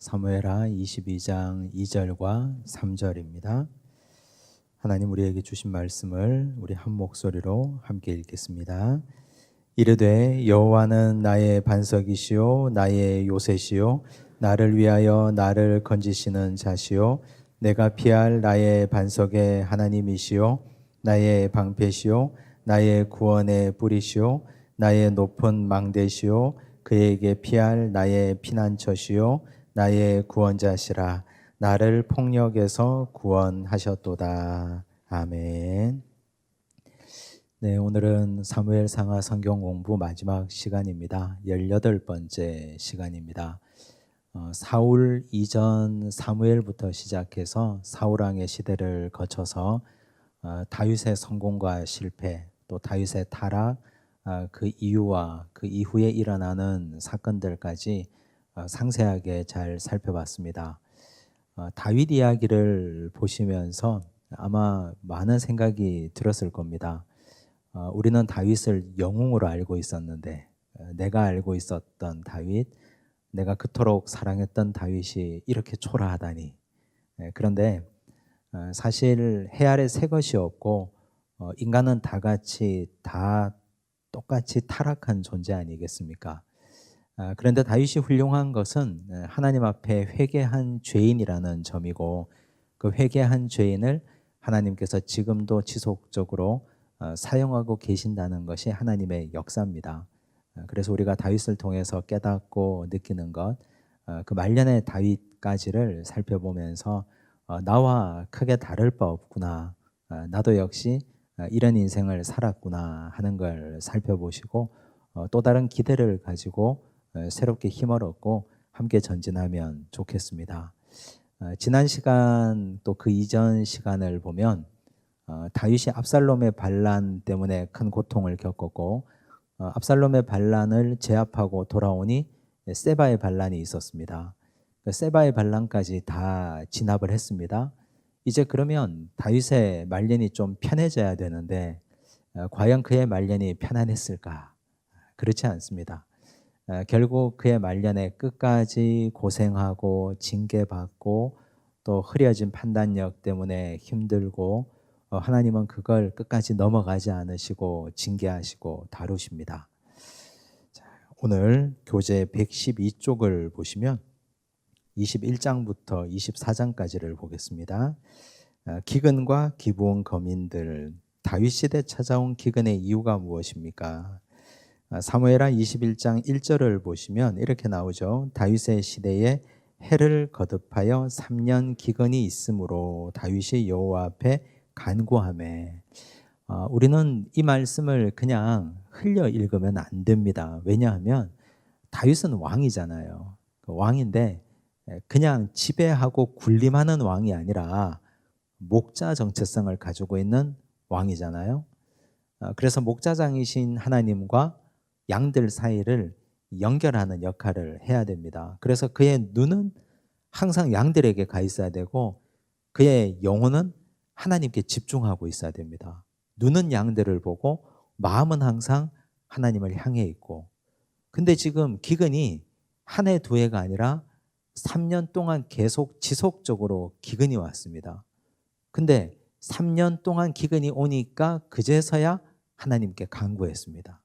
사무엘하 22장 2절과 3절입니다. 하나님 우리에게 주신 말씀을 우리 한 목소리로 함께 읽겠습니다. 이르되 여호와는 나의 반석이시요 나의 요새시요 나를 위하여 나를 건지시는 자시요 내가 피할 나의 반석의 하나님이시요 나의 방패시요 나의 구원의 뿌리시요 나의 높은 망대시요 그에게 피할 나의 피난처시요 나의 구원자시라. 나를 폭력에서 구원하셨도다. 아멘. 네, 오늘은 사무엘상하 성경 공부 마지막 시간입니다. 18번째 시간입니다. 사울 이전 사무엘부터 시작해서 사울왕의 시대를 거쳐서 다윗의 성공과 실패, 또 다윗의 타락, 그 이유와 그 이후에 일어나는 사건들까지 상세하게 잘 살펴봤습니다. 다윗 이야기를 보시면서 아마 많은 생각이 들었을 겁니다. 우리는 다윗을 영웅으로 알고 있었는데 내가 알고 있었던 다윗, 내가 그토록 사랑했던 다윗이 이렇게 초라하다니. 그런데 사실 해 아래 새 것이 없고 인간은 다 똑같이 타락한 존재 아니겠습니까? 그런데 다윗이 훌륭한 것은 하나님 앞에 회개한 죄인이라는 점이고 그 회개한 죄인을 하나님께서 지금도 지속적으로 사용하고 계신다는 것이 하나님의 역사입니다. 그래서 우리가 다윗을 통해서 깨닫고 느끼는 것, 그 말년의 다윗까지를 살펴보면서 나와 크게 다를 바 없구나, 나도 역시 이런 인생을 살았구나 하는 걸 살펴보시고 또 다른 기대를 가지고 새롭게 힘을 얻고 함께 전진하면 좋겠습니다. 지난 시간 또 그 이전 시간을 보면 다윗이 압살롬의 반란 때문에 큰 고통을 겪었고 압살롬의 반란을 제압하고 돌아오니 세바의 반란이 있었습니다. 세바의 반란까지 다 진압을 했습니다. 이제 그러면 다윗의 말년이 좀 편해져야 되는데 과연 그의 말년이 편안했을까? 그렇지 않습니다. 결국 그의 말년에 끝까지 고생하고 징계받고 또 흐려진 판단력 때문에 힘들고 하나님은 그걸 끝까지 넘어가지 않으시고 징계하시고 다루십니다. 자, 오늘 교재 112쪽을 보시면 21장부터 24장까지를 보겠습니다. 기근과 기부온 거민들, 다윗 시대 찾아온 기근의 이유가 무엇입니까? 사무엘하 21장 1절을 보시면 이렇게 나오죠. 다윗의 시대에 해를 거듭하여 3년 기근이 있으므로 다윗이 여호와 앞에 간구하매. 우리는 이 말씀을 그냥 흘려 읽으면 안 됩니다. 왜냐하면 다윗은 왕이잖아요. 왕인데 그냥 지배하고 군림하는 왕이 아니라 목자 정체성을 가지고 있는 왕이잖아요. 그래서 목자장이신 하나님과 양들 사이를 연결하는 역할을 해야 됩니다. 그래서 그의 눈은 항상 양들에게 가 있어야 되고 그의 영혼은 하나님께 집중하고 있어야 됩니다. 눈은 양들을 보고 마음은 항상 하나님을 향해 있고. 근데 지금 기근이 한 해, 두 해가 아니라 3년 동안 계속 지속적으로 기근이 왔습니다. 근데 3년 동안 기근이 오니까 그제서야 하나님께 간구했습니다.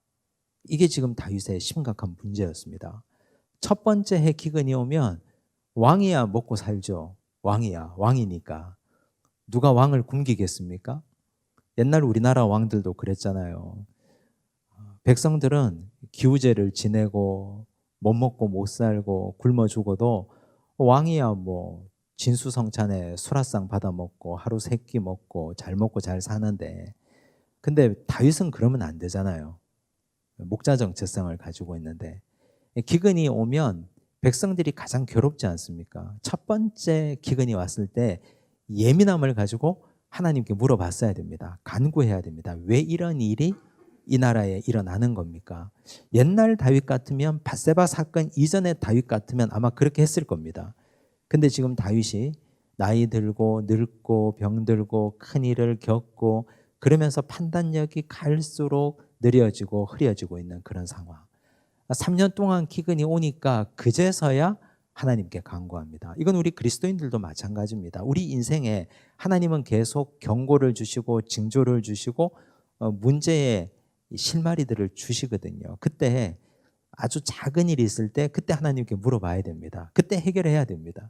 이게 지금 다윗의 심각한 문제였습니다. 첫 번째 해 기근이 오면 왕이야 먹고 살죠. 왕이니까. 누가 왕을 굶기겠습니까? 옛날 우리나라 왕들도 그랬잖아요. 백성들은 기우제를 지내고 못 먹고 못 살고 굶어 죽어도 왕이야 뭐 진수성찬에 수라상 받아 먹고 하루 세 끼 먹고 잘 먹고 잘 사는데, 근데 다윗은 그러면 안 되잖아요. 목자 정체성을 가지고 있는데 기근이 오면 백성들이 가장 괴롭지 않습니까? 첫 번째 기근이 왔을 때 예민함을 가지고 하나님께 물어봤어야 됩니다. 간구해야 됩니다. 왜 이런 일이 이 나라에 일어나는 겁니까? 옛날 다윗 같으면 밧세바 사건 이전의 다윗 같으면 아마 그렇게 했을 겁니다. 근데 지금 다윗이 나이 들고 늙고 병들고 큰 일을 겪고 그러면서 판단력이 갈수록 느려지고 흐려지고 있는 그런 상황. 3년 동안 기근이 오니까 그제서야 하나님께 간구합니다. 이건 우리 그리스도인들도 마찬가지입니다. 우리 인생에 하나님은 계속 경고를 주시고 징조를 주시고 문제의 실마리들을 주시거든요. 그때 아주 작은 일이 있을 때 그때 하나님께 물어봐야 됩니다. 그때 해결해야 됩니다.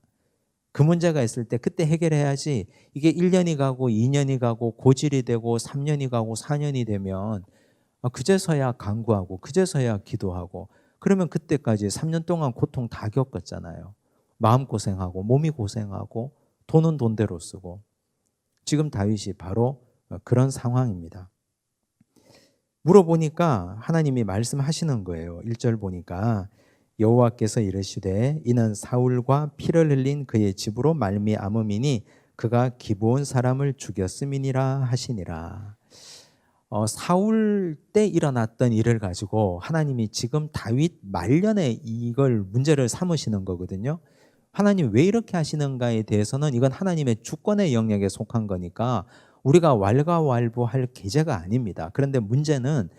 그 문제가 있을 때 그때 해결해야지, 이게 1년이 가고 2년이 가고 고질이 되고 3년이 가고 4년이 되면 그제서야 간구하고 그제서야 기도하고, 그러면 그때까지 3년 동안 고통 다 겪었잖아요. 마음고생하고 몸이 고생하고 돈은 돈대로 쓰고. 지금 다윗이 바로 그런 상황입니다. 물어보니까 하나님이 말씀하시는 거예요. 1절 보니까 여호와께서 이르시되 이는 사울과 피를 흘린 그의 집으로 말미암음이니 그가 기브온 사람을 죽였음이니라 하시니라. 사울 때 일어났던 일을 가지고 하나님이 지금 다윗 말년에 이걸 문제를 삼으시는 거거든요. 하나님 왜 이렇게 하시는가에 대해서는 이건 하나님의 주권의 영역에 속한 거니까 우리가 왈가왈부할 계제가 아닙니다. 그런데 문제는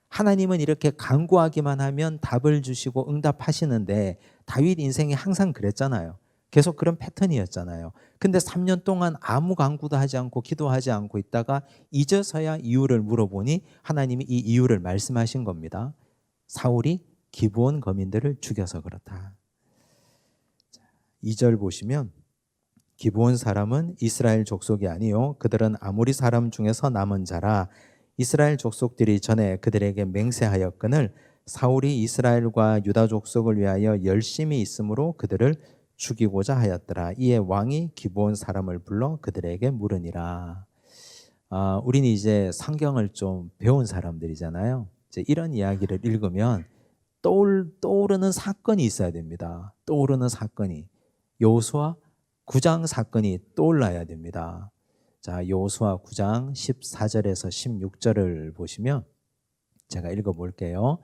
하나님은 이렇게 간구하기만 하면 답을 주시고 응답하시는데 다윗 인생이 항상 그랬잖아요. 계속 그런 패턴이었잖아요. 근데 3년 동안 아무 간구도 하지 않고 기도하지 않고 있다가 이제서야 이유를 물어보니 하나님이 이 이유를 말씀하신 겁니다. 사울이 기브온 거민들을 죽여서 그렇다. 2절 보시면 기브온 사람은 이스라엘 족속이 아니요 그들은 아모리 사람 중에서 남은 자라. 이스라엘 족속들이 전에 그들에게 맹세하였거늘 사울이 이스라엘과 유다 족속을 위하여 열심히 있으므로 그들을 죽이고자 하였더라. 이에 왕이 기브온 사람을 불러 그들에게 물으니라. 우리는 이제 성경을 좀 배운 사람들이잖아요. 이제 이런 이야기를 읽으면 떠오르는 사건이 있어야 됩니다. 떠오르는 사건이 여호수아 9장 사건이 떠올라야 됩니다. 자, 여호수아 9장 14절에서 16절을 보시면 제가 읽어볼게요.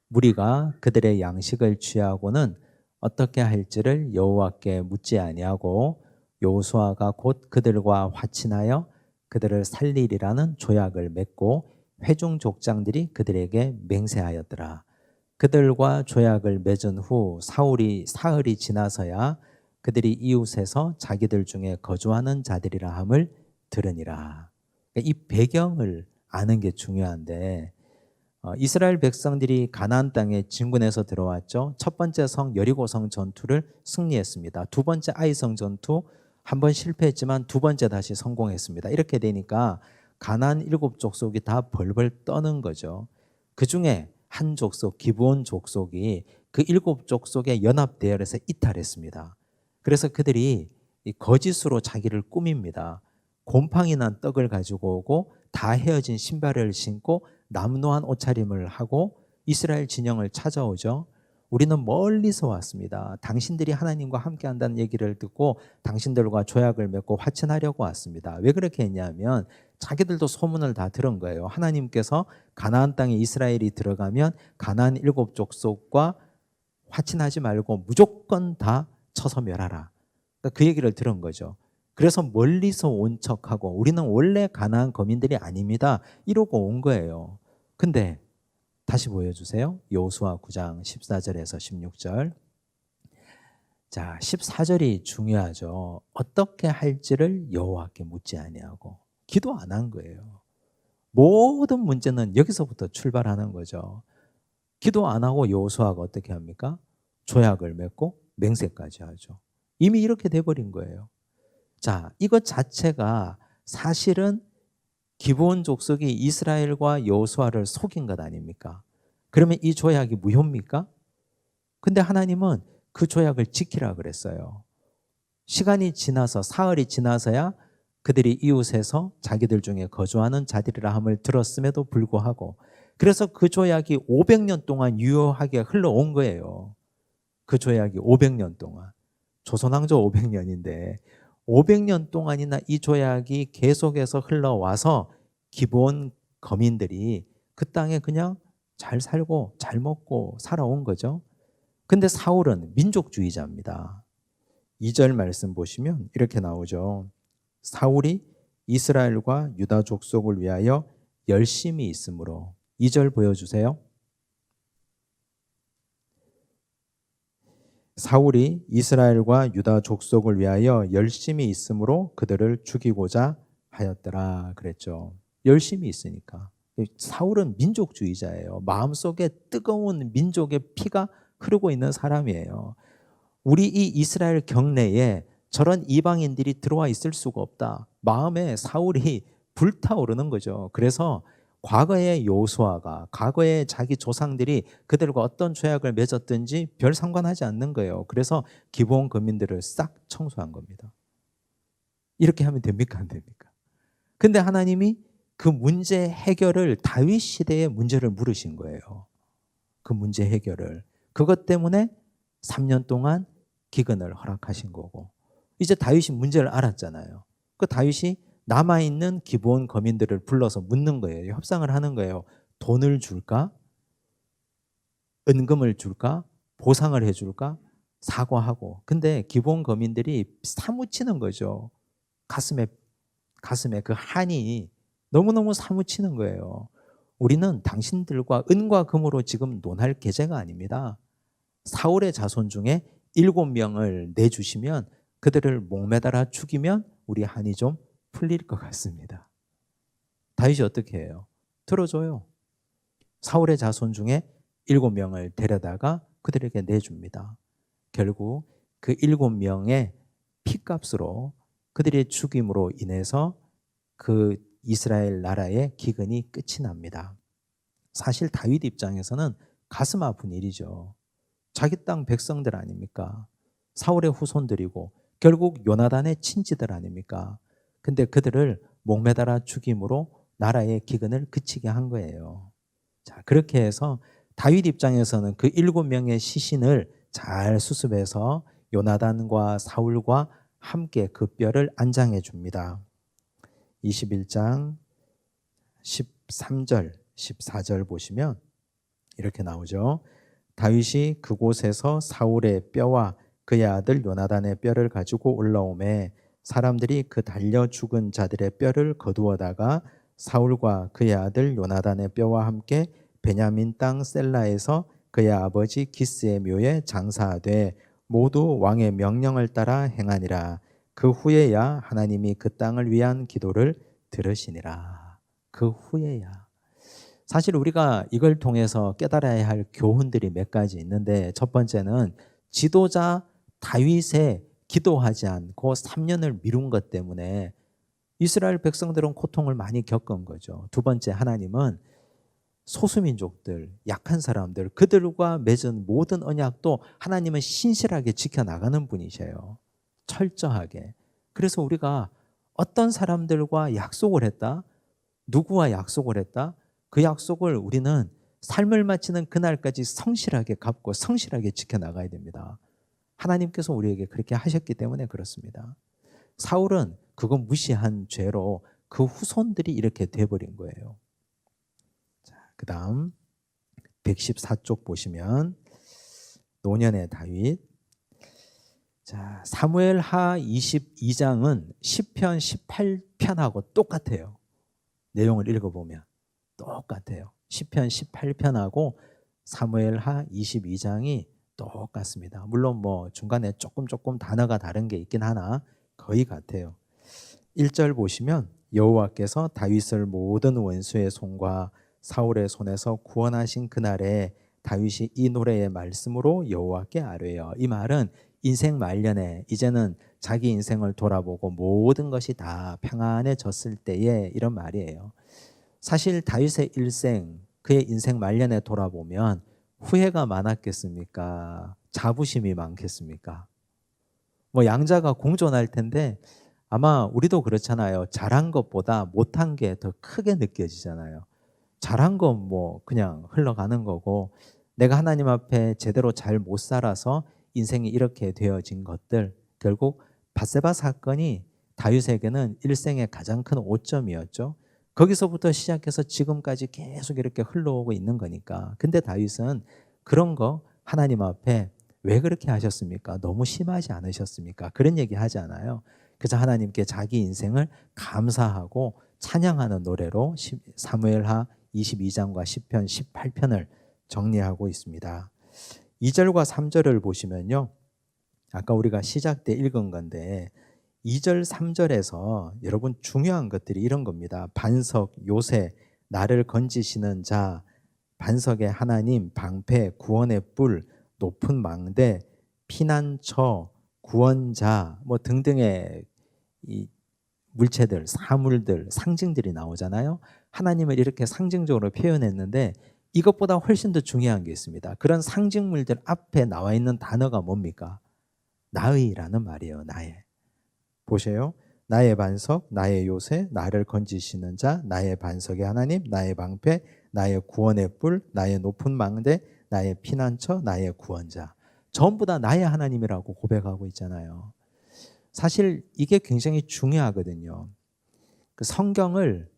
무리가 그들의 양식을 취하고는 어떻게 할지를 여호와께 묻지 아니하고 여호수아가 곧 그들과 화친하여 그들을 살리리라는 조약을 맺고 회중 족장들이 그들에게 맹세하였더라. 그들과 조약을 맺은 후 사흘이 지나서야 그들이 이웃에서 자기들 중에 거주하는 자들이라 함을 들으니라. 이 배경을 아는 게 중요한데 이스라엘 백성들이 가나안 땅에 진군해서 들어왔죠. 첫 번째 성 여리고성 전투를 승리했습니다. 두 번째 아이성 전투 한 번 실패했지만 두 번째 다시 성공했습니다. 이렇게 되니까 가나안 7족속이 다 벌벌 떠는 거죠. 그 중에 한 족속 기브온 족속이 그 7족속의 연합 대열에서 이탈했습니다. 그래서 그들이 거짓으로 자기를 꾸밉니다. 곰팡이 난 떡을 가지고 오고 다 헤어진 신발을 신고 남노한 옷차림을 하고 이스라엘 진영을 찾아오죠. 우리는 멀리서 왔습니다. 당신들이 하나님과 함께 한다는 얘기를 듣고 당신들과 조약을 맺고 화친하려고 왔습니다. 왜 그렇게 했냐면 자기들도 소문을 다 들은 거예요. 하나님께서 가나안 땅에 이스라엘이 들어가면 가나안 7족속과 화친하지 말고 무조건 다 쳐서 멸하라. 그러니까 그 얘기를 들은 거죠. 그래서 멀리서 온 척하고 우리는 원래 가나안 거민들이 아닙니다. 이러고 온 거예요. 근데 다시 보여주세요. 여호수아 9장 14절에서 16절. 자, 14절이 중요하죠. 어떻게 할지를 여호와께 묻지 아니하고 기도 안 한 거예요. 모든 문제는 여기서부터 출발하는 거죠. 기도 안 하고 여호수아가 어떻게 합니까? 조약을 맺고 맹세까지 하죠. 이미 이렇게 돼버린 거예요. 자, 이것 자체가 사실은 기브온 족속이 이스라엘과 여호수아를 속인 것 아닙니까? 그러면 이 조약이 무효입니까? 근데 하나님은 그 조약을 지키라 그랬어요. 시간이 지나서 사흘이 지나서야 그들이 이웃에서 자기들 중에 거주하는 자들이라 함을 들었음에도 불구하고 그래서 그 조약이 500년 동안 유효하게 흘러온 거예요. 그 조약이 500년 동안. 조선왕조 500년인데 500년 동안이나 이 조약이 계속해서 흘러와서 기브온 거민들이 그 땅에 그냥 잘 살고 잘 먹고 살아온 거죠. 근데 사울은 민족주의자입니다. 2절 말씀 보시면 이렇게 나오죠. 사울이 이스라엘과 유다 족속을 위하여 열심히 있으므로. 2절 보여주세요. 사울이 이스라엘과 유다 족속을 위하여 열심히 있으므로 그들을 죽이고자 하였더라 그랬죠. 열심히 있으니까. 사울은 민족주의자예요. 마음속에 뜨거운 민족의 피가 흐르고 있는 사람이에요. 우리 이 이스라엘 경내에 저런 이방인들이 들어와 있을 수가 없다. 마음에 사울이 불타오르는 거죠. 그래서 과거의 여호수아가, 과거의 자기 조상들이 그들과 어떤 죄악을 맺었든지 별 상관하지 않는 거예요. 그래서 기브온 거민들을 싹 청소한 겁니다. 이렇게 하면 됩니까? 안 됩니까? 근데 하나님이 그 문제 해결을 다윗 시대의 문제를 물으신 거예요. 그 문제 해결을. 그것 때문에 3년 동안 기근을 허락하신 거고, 이제 다윗이 문제를 알았잖아요. 그 다윗이 남아있는 기브온 거민들을 불러서 묻는 거예요. 협상을 하는 거예요. 돈을 줄까? 은금을 줄까? 보상을 해줄까? 사과하고. 근데 기브온 거민들이 사무치는 거죠. 가슴에 그 한이 너무너무 사무치는 거예요. 우리는 당신들과 은과 금으로 지금 논할 계제가 아닙니다. 사울의 자손 중에 7명을 내주시면 그들을 목매달아 죽이면 우리 한이 좀 풀릴 것 같습니다. 다윗이 어떻게 해요? 들어줘요. 사울의 자손 중에 7명을 데려다가 그들에게 내줍니다. 결국 그 7명의 피값으로 그들의 죽임으로 인해서 그 이스라엘 나라의 기근이 끝이 납니다. 사실 다윗 입장에서는 가슴 아픈 일이죠. 자기 땅 백성들 아닙니까? 사울의 후손들이고 결국 요나단의 친지들 아닙니까? 근데 그들을 목매달아 죽임으로 나라의 기근을 그치게 한 거예요. 자, 그렇게 해서 다윗 입장에서는 그 7명의 시신을 잘 수습해서 요나단과 사울과 함께 그 뼈를 안장해 줍니다. 21장 13절, 14절 보시면 이렇게 나오죠. 다윗이 그곳에서 사울의 뼈와 그의 아들 요나단의 뼈를 가지고 올라오매 사람들이 그 달려 죽은 자들의 뼈를 거두어다가 사울과 그의 아들 요나단의 뼈와 함께 베냐민 땅 셀라에서 그의 아버지 기스의 묘에 장사하되 모두 왕의 명령을 따라 행하니라. 그 후에야 하나님이 그 땅을 위한 기도를 들으시니라. 그 후에야. 사실 우리가 이걸 통해서 깨달아야 할 교훈들이 몇 가지 있는데, 첫 번째는 지도자 다윗의 기도하지 않고 3년을 미룬 것 때문에 이스라엘 백성들은 고통을 많이 겪은 거죠. 두 번째, 하나님은 소수민족들, 약한 사람들, 그들과 맺은 모든 언약도 하나님은 신실하게 지켜나가는 분이셔요. 철저하게. 그래서 우리가 어떤 사람들과 약속을 했다? 누구와 약속을 했다? 그 약속을 우리는 삶을 마치는 그날까지 성실하게 갚고 성실하게 지켜나가야 됩니다. 하나님께서 우리에게 그렇게 하셨기 때문에 그렇습니다. 사울은 그거 무시한 죄로 그 후손들이 이렇게 돼버린 거예요. 자, 그 다음 114쪽 보시면 노년의 다윗. 자, 사무엘하 22장은 시편 18편하고 똑같아요. 내용을 읽어보면 똑같아요. 시편 18편하고 사무엘하 22장이 똑같습니다. 물론 뭐 중간에 조금 단어가 다른 게 있긴 하나 거의 같아요. 1절 보시면 여호와께서 다윗을 모든 원수의 손과 사울의 손에서 구원하신 그날에 다윗이 이 노래의 말씀으로 여호와께 아뢰어. 이 말은 인생 말년에 이제는 자기 인생을 돌아보고 모든 것이 다 평안해졌을 때에 이런 말이에요. 사실 다윗의 일생, 그의 인생 말년에 돌아보면 후회가 많았겠습니까? 자부심이 많겠습니까? 뭐 양자가 공존할 텐데 아마 우리도 그렇잖아요. 잘한 것보다 못한 게 더 크게 느껴지잖아요. 잘한 건 뭐 그냥 흘러가는 거고, 내가 하나님 앞에 제대로 잘 못 살아서 인생이 이렇게 되어진 것들, 결국 밧세바 사건이 다윗에게는 일생의 가장 큰 오점이었죠. 거기서부터 시작해서 지금까지 계속 이렇게 흘러오고 있는 거니까. 근데 다윗은 그런 거 하나님 앞에 왜 그렇게 하셨습니까? 너무 심하지 않으셨습니까? 그런 얘기 하지 않아요. 그래서 하나님께 자기 인생을 감사하고 찬양하는 노래로 사무엘하 22장과 시편 18편을 정리하고 있습니다. 2절과 3절을 보시면요, 아까 우리가 시작 때 읽은 건데 2절, 3절에서 여러분 중요한 것들이 이런 겁니다. 반석, 요새, 나를 건지시는 자, 반석의 하나님, 방패, 구원의 뿔, 높은 망대, 피난처, 구원자 뭐 등등의 이 물체들, 사물들, 상징들이 나오잖아요. 하나님을 이렇게 상징적으로 표현했는데 이것보다 훨씬 더 중요한 게 있습니다. 그런 상징물들 앞에 나와 있는 단어가 뭡니까? 나의라는 말이에요. 나의. 보세요. 나의 반석, 나의 요새, 나를 건지시는 자, 나의 반석의 하나님, 나의 방패, 나의 구원의 뿔, 나의 높은 망대, 나의 피난처, 나의 구원자. 전부 다 나의 하나님이라고 고백하고 있잖아요. 사실 이게 굉장히 중요하거든요. 그 성경을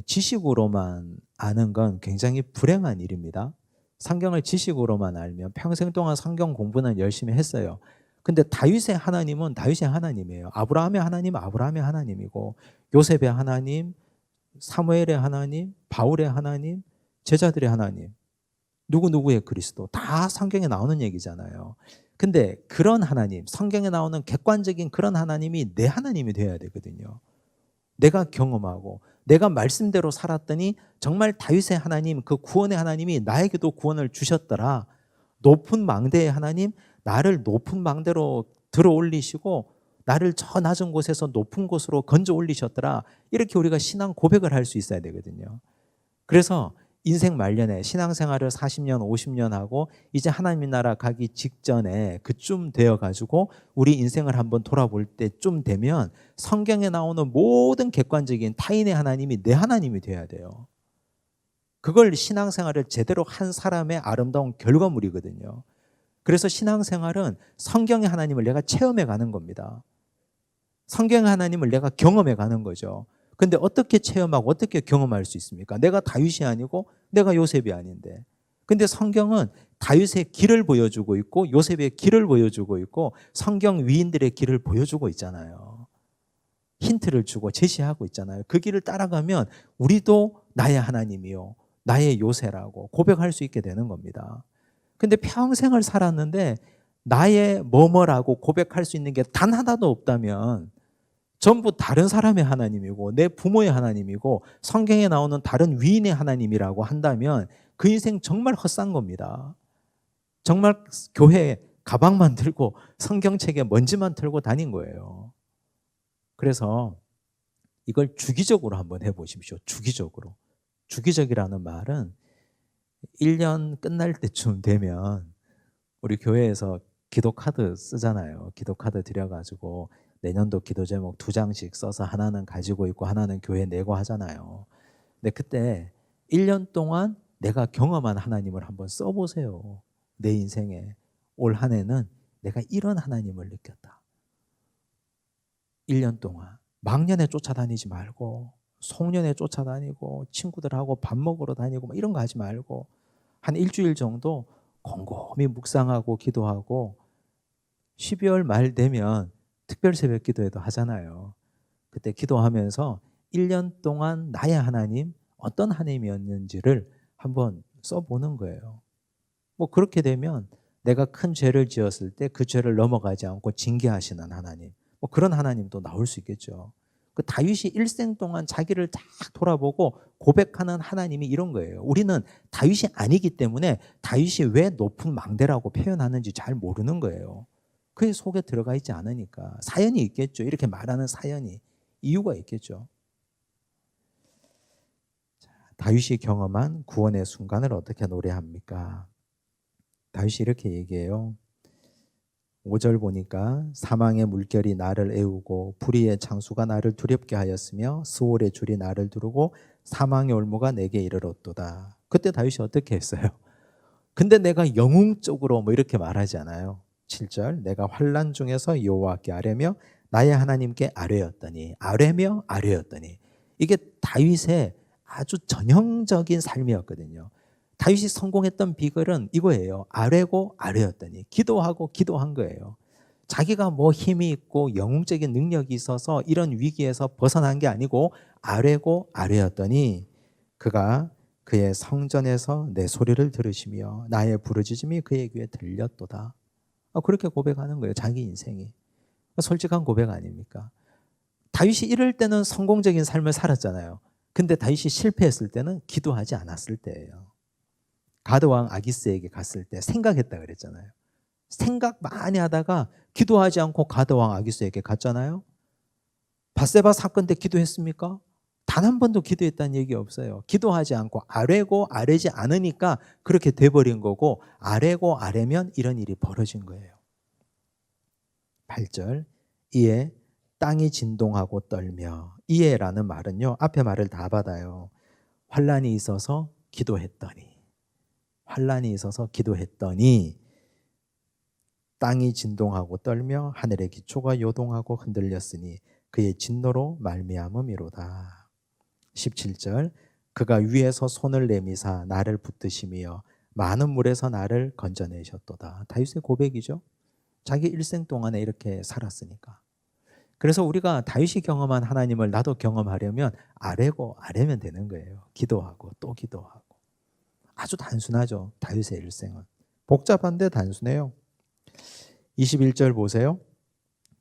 지식으로만 아는 건 굉장히 불행한 일입니다. 성경을 지식으로만 알면 평생 동안 성경 공부는 열심히 했어요. 근데 다윗의 하나님은 다윗의 하나님이에요. 아브라함의 하나님은 아브라함의 하나님이고, 요셉의 하나님, 사무엘의 하나님, 바울의 하나님, 제자들의 하나님, 누구누구의 그리스도, 다 성경에 나오는 얘기잖아요. 근데 그런 하나님, 성경에 나오는 객관적인 그런 하나님이 내 하나님이 되어야 되거든요. 내가 경험하고 내가 말씀대로 살았더니 정말 다윗의 하나님, 그 구원의 하나님이 나에게도 구원을 주셨더라. 높은 망대의 하나님, 나를 높은 망대로 들어 올리시고 나를 저 낮은 곳에서 높은 곳으로 건져 올리셨더라. 이렇게 우리가 신앙 고백을 할 수 있어야 되거든요. 그래서 인생 말년에 신앙생활을 40년, 50년 하고 이제 하나님 나라 가기 직전에 그쯤 되어가지고 우리 인생을 한번 돌아볼 때쯤 되면 성경에 나오는 모든 객관적인 타인의 하나님이 내 하나님이 돼야 돼요. 그걸 신앙생활을 제대로 한 사람의 아름다운 결과물이거든요. 그래서 신앙생활은 성경의 하나님을 내가 체험해 가는 겁니다. 성경의 하나님을 내가 경험해 가는 거죠. 근데 어떻게 체험하고 어떻게 경험할 수 있습니까? 내가 다윗이 아니고 내가 요셉이 아닌데. 근데 성경은 다윗의 길을 보여주고 있고 요셉의 길을 보여주고 있고 성경 위인들의 길을 보여주고 있잖아요. 힌트를 주고 제시하고 있잖아요. 그 길을 따라가면 우리도 나의 하나님이요, 나의 요새라고 고백할 수 있게 되는 겁니다. 근데 평생을 살았는데 나의 뭐뭐라고 고백할 수 있는 게 단 하나도 없다면 전부 다른 사람의 하나님이고 내 부모의 하나님이고 성경에 나오는 다른 위인의 하나님이라고 한다면 그 인생 정말 헛산 겁니다. 정말 교회에 가방만 들고 성경책에 먼지만 털고 다닌 거예요. 그래서 이걸 주기적으로 한번 해보십시오. 주기적으로. 주기적이라는 말은 1년 끝날 때쯤 되면 우리 교회에서 기도 카드 쓰잖아요. 기도 카드 드려가지고 내년도 기도 제목 2장씩 써서 하나는 가지고 있고 하나는 교회 내고 하잖아요. 근데 그때 1년 동안 내가 경험한 하나님을 한번 써보세요. 내 인생에 올 한 해는 내가 이런 하나님을 느꼈다. 1년 동안 망년에 쫓아다니지 말고 송년회 쫓아다니고 친구들하고 밥 먹으러 다니고 뭐 이런 거 하지 말고 한 일주일 정도 곰곰이 묵상하고 기도하고 12월 말 되면 특별 새벽 기도회도 하잖아요. 그때 기도하면서 1년 동안 나의 하나님 어떤 하나님이었는지를 한번 써보는 거예요. 뭐 그렇게 되면 내가 큰 죄를 지었을 때 그 죄를 넘어가지 않고 징계하시는 하나님, 뭐 그런 하나님도 나올 수 있겠죠. 그 다윗이 일생 동안 자기를 딱 돌아보고 고백하는 하나님이 이런 거예요. 우리는 다윗이 아니기 때문에 다윗이 왜 높은 망대라고 표현하는지 잘 모르는 거예요. 그 속에 들어가 있지 않으니까. 사연이 있겠죠. 이렇게 말하는 사연이 이유가 있겠죠. 다윗이 경험한 구원의 순간을 어떻게 노래합니까? 다윗이 이렇게 얘기해요. 5절 보니까 사망의 물결이 나를 애우고 불의의 창수가 나를 두렵게 하였으며 스올의 줄이 나를 두르고 사망의 올무가 내게 이르렀도다. 그때 다윗이 어떻게 했어요? 근데 내가 영웅적으로 뭐 이렇게 말하지 않아요. 7절 내가 환난 중에서 여호와께 아뢰며 나의 하나님께 아뢰었더니 아뢰며 아뢰었더니 이게 다윗의 아주 전형적인 삶이었거든요. 다윗이 성공했던 비결은 이거예요. 아뢰고 아뢰었더니 기도하고 기도한 거예요. 자기가 뭐 힘이 있고 영웅적인 능력이 있어서 이런 위기에서 벗어난 게 아니고 아뢰고 아뢰었더니 그가 그의 성전에서 내 소리를 들으시며 나의 부르짖음이 그의 귀에 들렸도다. 그렇게 고백하는 거예요. 자기 인생이. 솔직한 고백 아닙니까? 다윗이 이럴 때는 성공적인 삶을 살았잖아요. 근데 다윗이 실패했을 때는 기도하지 않았을 때예요. 가드왕 아기스에게 갔을 때 생각했다 그랬잖아요. 생각 많이 하다가 기도하지 않고 가드왕 아기스에게 갔잖아요. 밧세바 사건 때 기도했습니까? 단 한 번도 기도했다는 얘기 없어요. 기도하지 않고 아뢰고 아뢰지 않으니까 그렇게 돼버린 거고, 아뢰고 아뢰면 이런 일이 벌어진 거예요. 8절, 이에 땅이 진동하고 떨며. 이에라는 말은요, 앞에 말을 다 받아요. 환난이 있어서 기도했더니, 환난이 있어서 기도했더니 땅이 진동하고 떨며 하늘의 기초가 요동하고 흔들렸으니 그의 진노로 말미암음이로다. 17절, 그가 위에서 손을 내미사 나를 붙드시며 많은 물에서 나를 건져내셨도다. 다윗의 고백이죠. 자기 일생 동안에 이렇게 살았으니까. 그래서 우리가 다윗이 경험한 하나님을 나도 경험하려면 아뢰고 아뢰면 되는 거예요. 기도하고 또 기도하고. 아주 단순하죠. 다윗의 일생은. 복잡한데 단순해요. 21절 보세요.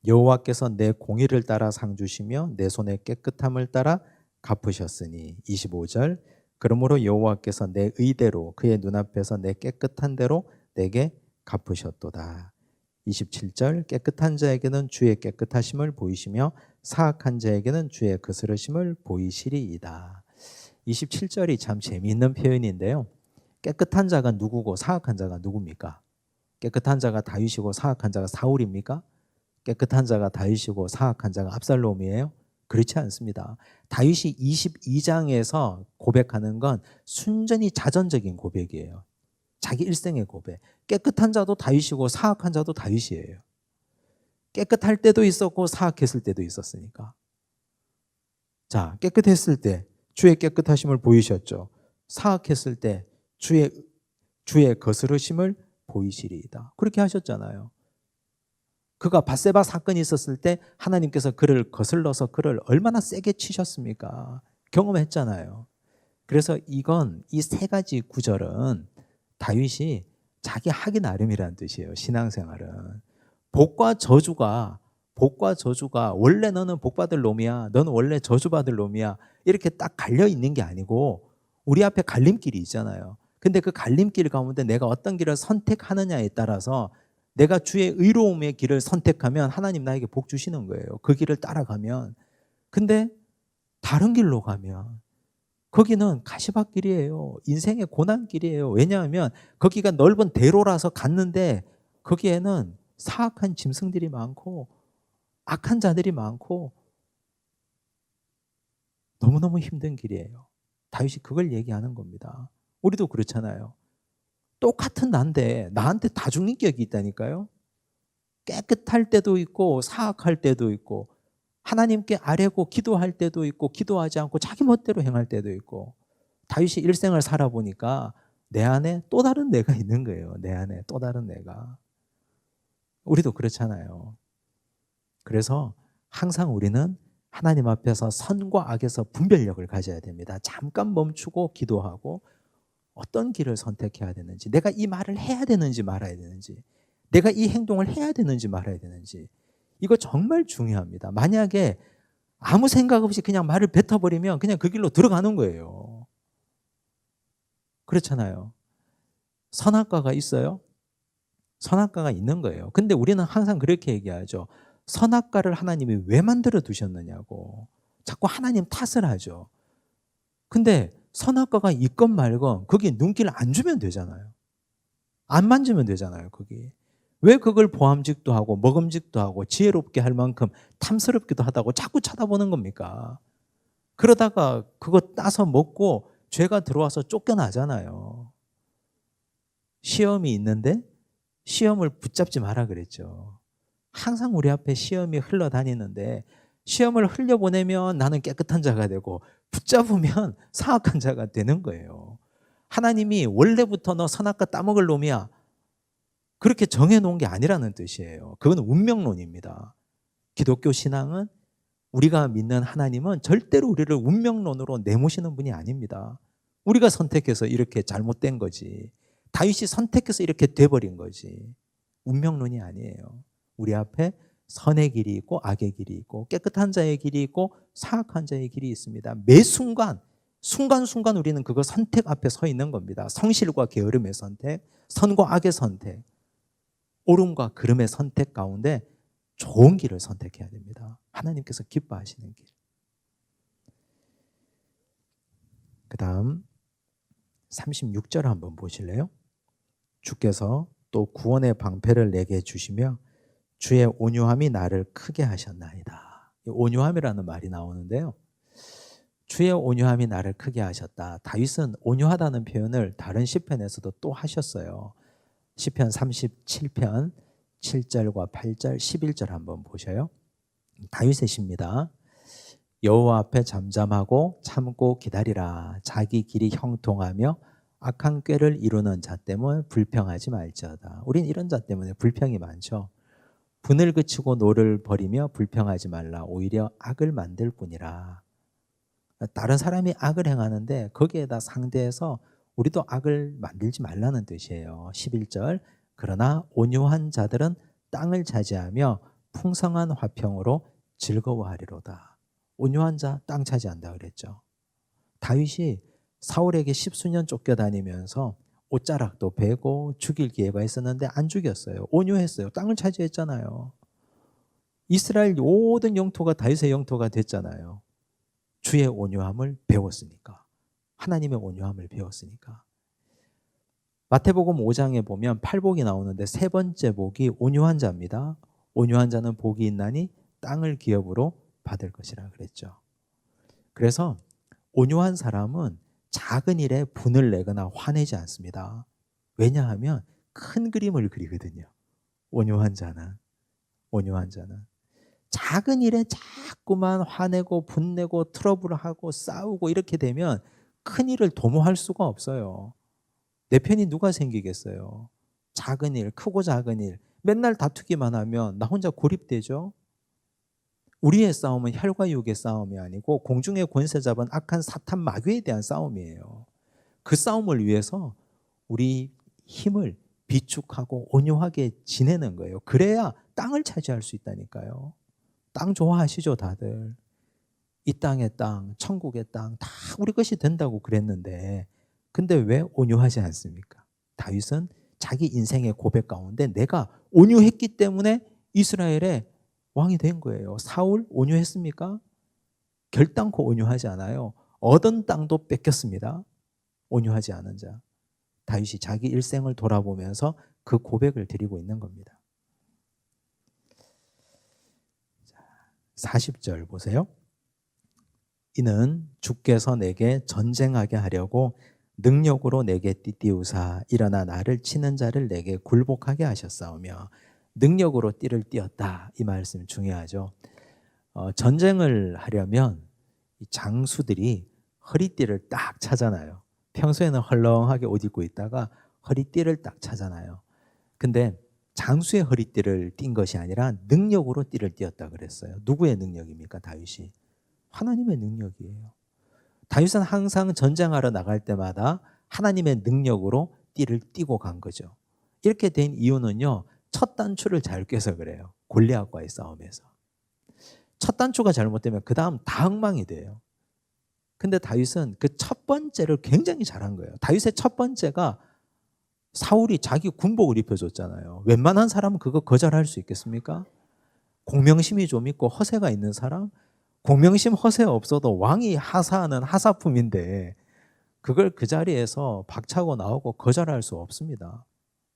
여호와께서 내 공의를 따라 상 주시며 내 손의 깨끗함을 따라 갚으셨으니. 25절, 그러므로 여호와께서 내 의대로 그의 눈앞에서 내 깨끗한 대로 내게 갚으셨도다. 27절, 깨끗한 자에게는 주의 깨끗하심을 보이시며 사악한 자에게는 주의 거스르심을 보이시리이다. 27절이 참 재미있는 표현인데요. 깨끗한 자가 누구고 사악한 자가 누굽니까? 깨끗한 자가 다윗이고 사악한 자가 사울입니까? 깨끗한 자가 다윗이고 사악한 자가 압살롬이에요? 그렇지 않습니다. 다윗이 22장에서 고백하는 건 순전히 자전적인 고백이에요. 자기 일생의 고백. 깨끗한 자도 다윗이고 사악한 자도 다윗이에요. 깨끗할 때도 있었고 사악했을 때도 있었으니까. 자, 깨끗했을 때 주의 깨끗하심을 보이셨죠. 사악했을 때 주의 거스르심을 보이시리이다. 그렇게 하셨잖아요. 그가 밧세바 사건이 있었을 때 하나님께서 그를 거슬러서 그를 얼마나 세게 치셨습니까? 경험했잖아요. 그래서 이 세 가지 구절은 다윗이 자기 하기 나름이라는 뜻이에요. 신앙생활은. 복과 저주가 원래 너는 복받을 놈이야, 너는 원래 저주받을 놈이야, 이렇게 딱 갈려 있는 게 아니고 우리 앞에 갈림길이 있잖아요. 근데 그 갈림길 가운데 내가 어떤 길을 선택하느냐에 따라서, 내가 주의 의로움의 길을 선택하면 하나님 나에게 복 주시는 거예요. 그 길을 따라가면. 근데 다른 길로 가면 거기는 가시밭길이에요. 인생의 고난길이에요. 왜냐하면 거기가 넓은 대로라서 갔는데 거기에는 사악한 짐승들이 많고 악한 자들이 많고 너무너무 힘든 길이에요. 다윗이 그걸 얘기하는 겁니다. 우리도 그렇잖아요. 똑같은 나인데 나한테 다중인격이 있다니까요. 깨끗할 때도 있고 사악할 때도 있고, 하나님께 아뢰고 기도할 때도 있고 기도하지 않고 자기 멋대로 행할 때도 있고. 다윗이 일생을 살아보니까 내 안에 또 다른 내가 있는 거예요. 내 안에 또 다른 내가. 우리도 그렇잖아요. 그래서 항상 우리는 하나님 앞에서 선과 악에서 분별력을 가져야 됩니다. 잠깐 멈추고 기도하고 어떤 길을 선택해야 되는지, 내가 이 말을 해야 되는지 말아야 되는지, 내가 이 행동을 해야 되는지 말아야 되는지, 이거 정말 중요합니다. 만약에 아무 생각 없이 그냥 말을 뱉어버리면 그냥 그 길로 들어가는 거예요. 그렇잖아요. 선악과가 있어요? 선악과가 있는 거예요. 근데 우리는 항상 그렇게 얘기하죠. 선악과를 하나님이 왜 만들어 두셨느냐고. 자꾸 하나님 탓을 하죠. 근데 선악과가 있건 말건 거기에 눈길 안 주면 되잖아요. 안 만지면 되잖아요. 거기. 왜 그걸 보암직도 하고 먹음직도 하고 지혜롭게 할 만큼 탐스럽기도 하다고 자꾸 쳐다보는 겁니까? 그러다가 그거 따서 먹고 죄가 들어와서 쫓겨나잖아요. 시험이 있는데 시험을 붙잡지 마라 그랬죠. 항상 우리 앞에 시험이 흘러다니는데 시험을 흘려보내면 나는 깨끗한 자가 되고 붙잡으면 사악한 자가 되는 거예요. 하나님이 원래부터 너 선악과 따먹을 놈이야 그렇게 정해놓은 게 아니라는 뜻이에요. 그건 운명론입니다. 기독교 신앙은, 우리가 믿는 하나님은 절대로 우리를 운명론으로 내모시는 분이 아닙니다. 우리가 선택해서 이렇게 잘못된 거지. 다윗이 선택해서 이렇게 돼버린 거지. 운명론이 아니에요. 우리 앞에 선의 길이 있고 악의 길이 있고 깨끗한 자의 길이 있고 사악한 자의 길이 있습니다. 매 순간순간 우리는 그거 선택 앞에 서 있는 겁니다. 성실과 게으름의 선택, 선과 악의 선택, 옳음과 그름의 선택 가운데 좋은 길을 선택해야 됩니다. 하나님께서 기뻐하시는 길. 그 다음 36절 한번 보실래요? 주께서 또 구원의 방패를 내게 주시며 주의 온유함이 나를 크게 하셨나이다. 온유함이라는 말이 나오는데요. 주의 온유함이 나를 크게 하셨다. 다윗은 온유하다는 표현을 다른 시편에서도 또 하셨어요. 시편 37편 7절과 8절, 11절 한번 보셔요. 다윗의 시입니다. 여호와 앞에 잠잠하고 참고 기다리라. 자기 길이 형통하며 악한 꾀를 이루는 자 때문에 불평하지 말지어다. 우린 이런 자 때문에 불평이 많죠. 분을 그치고 노를 버리며 불평하지 말라. 오히려 악을 만들 뿐이라. 다른 사람이 악을 행하는데 거기에다 상대해서 우리도 악을 만들지 말라는 뜻이에요. 11절. 그러나 온유한 자들은 땅을 차지하며 풍성한 화평으로 즐거워하리로다. 온유한 자 땅 차지한다 그랬죠. 다윗이 사울에게 십수년 쫓겨다니면서 옷자락도 베고 죽일 기회가 있었는데 안 죽였어요. 온유했어요. 땅을 차지했잖아요. 이스라엘 모든 영토가 다윗의 영토가 됐잖아요. 주의 온유함을 배웠으니까. 하나님의 온유함을 배웠으니까. 마태복음 5장에 보면 팔복이 나오는데 세 번째 복이 온유한 자입니다. 온유한 자는 복이 있나니 땅을 기업으로 받을 것이라 그랬죠. 그래서 온유한 사람은 작은 일에 분을 내거나 화내지 않습니다. 왜냐하면 큰 그림을 그리거든요. 온유한 자는. 작은 일에 자꾸만 화내고 분내고 트러블을 하고 싸우고 이렇게 되면 큰 일을 도모할 수가 없어요. 내 편이 누가 생기겠어요? 작은 일, 크고 작은 일, 맨날 다투기만 하면 나 혼자 고립되죠? 우리의 싸움은 혈과 육의 싸움이 아니고 공중의 권세 잡은 악한 사탄 마귀에 대한 싸움이에요. 그 싸움을 위해서 우리 힘을 비축하고 온유하게 지내는 거예요. 그래야 땅을 차지할 수 있다니까요. 땅 좋아하시죠, 다들? 이 땅의 땅, 천국의 땅 다 우리 것이 된다고 그랬는데 근데 왜 온유하지 않습니까? 다윗은 자기 인생의 고백 가운데 내가 온유했기 때문에 이스라엘의 왕이 된 거예요. 사울 온유했습니까? 결단코 온유하지 않아요. 얻은 땅도 뺏겼습니다. 온유하지 않은 자. 다윗이 자기 일생을 돌아보면서 그 고백을 드리고 있는 겁니다. 40절 보세요. 이는 주께서 내게 전쟁하게 하려고 능력으로 내게 띠띠우사 일어나 나를 치는 자를 내게 굴복하게 하셨사오며 능력으로 띠를 띄었다. 이 말씀 중요하죠. 전쟁을 하려면 이 장수들이 허리띠를 딱 차잖아요. 평소에는 헐렁하게 옷 입고 있다가 허리띠를 딱 차잖아요. 근데 장수의 허리띠를 띈 것이 아니라 능력으로 띠를 띄었다 그랬어요. 누구의 능력입니까? 다윗이. 하나님의 능력이에요. 다윗은 항상 전쟁하러 나갈 때마다 하나님의 능력으로 띠를 띠고 간 거죠. 이렇게 된 이유는요. 첫 단추를 잘 꿰서 그래요. 골리앗과의 싸움에서. 첫 단추가 잘못되면 그 다음 다 엉망이 돼요. 근데 다윗은 그 첫 번째를 굉장히 잘한 거예요. 다윗의 첫 번째가 사울이 자기 군복을 입혀줬잖아요. 웬만한 사람은 그거 거절할 수 있겠습니까? 공명심이 좀 있고 허세가 있는 사람? 공명심 허세 없어도 왕이 하사하는 하사품인데 그걸 그 자리에서 박차고 나오고 거절할 수 없습니다.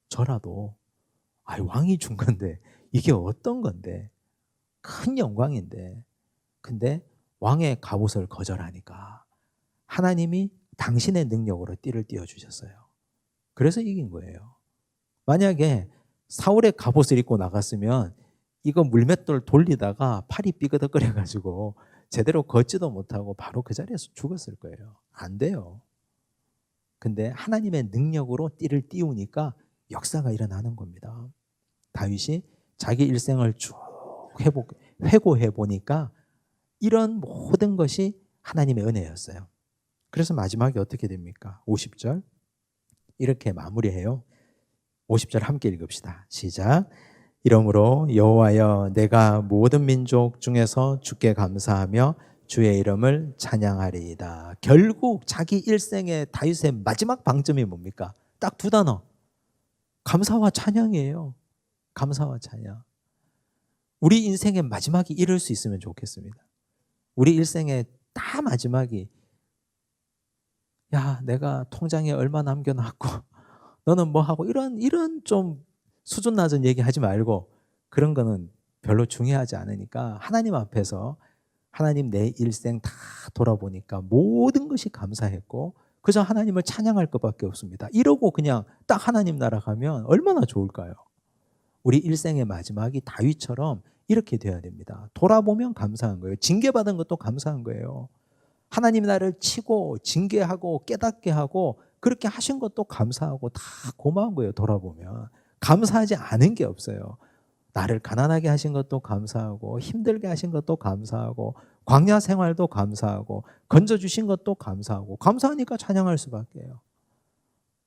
저라도 왕이 준 건데 이게 어떤 건데 큰 영광인데 근데 왕의 갑옷을 거절하니까 하나님이 당신의 능력으로 띠를 띄워주셨어요. 그래서 이긴 거예요. 만약에 사울의 갑옷을 입고 나갔으면 이거 물맷돌 돌리다가 팔이 삐그덕거려가지고 제대로 걷지도 못하고 바로 그 자리에서 죽었을 거예요. 안 돼요. 근데 하나님의 능력으로 띠를 띄우니까 역사가 일어나는 겁니다. 다윗이 자기 일생을 쭉 회고해 보니까 이런 모든 것이 하나님의 은혜였어요. 그래서 마지막에 어떻게 됩니까? 50절 이렇게 마무리해요. 50절 함께 읽읍시다. 시작. 이러므로 여호와여 내가 모든 민족 중에서 주께 감사하며 주의 이름을 찬양하리이다. 결국 자기 일생의 다윗의 마지막 방점이 뭡니까? 딱 두 단어. 감사와 찬양이에요. 감사와 찬양. 우리 인생의 마지막이 이럴 수 있으면 좋겠습니다. 우리 일생의 다 마지막이 야 내가 통장에 얼마 남겨놨고 너는 뭐 하고 이런 좀 수준 낮은 얘기 하지 말고 그런 거는 별로 중요하지 않으니까 하나님 앞에서 하나님 내 일생 다 돌아보니까 모든 것이 감사했고 그저 하나님을 찬양할 것밖에 없습니다. 이러고 그냥 딱 하나님 나라 가면 얼마나 좋을까요? 우리 일생의 마지막이 다윗처럼 이렇게 돼야 됩니다. 돌아보면 감사한 거예요. 징계받은 것도 감사한 거예요. 하나님 나를 치고 징계하고 깨닫게 하고 그렇게 하신 것도 감사하고 다 고마운 거예요. 돌아보면 감사하지 않은 게 없어요. 나를 가난하게 하신 것도 감사하고 힘들게 하신 것도 감사하고 광야 생활도 감사하고 건져주신 것도 감사하고 감사하니까 찬양할 수밖에요.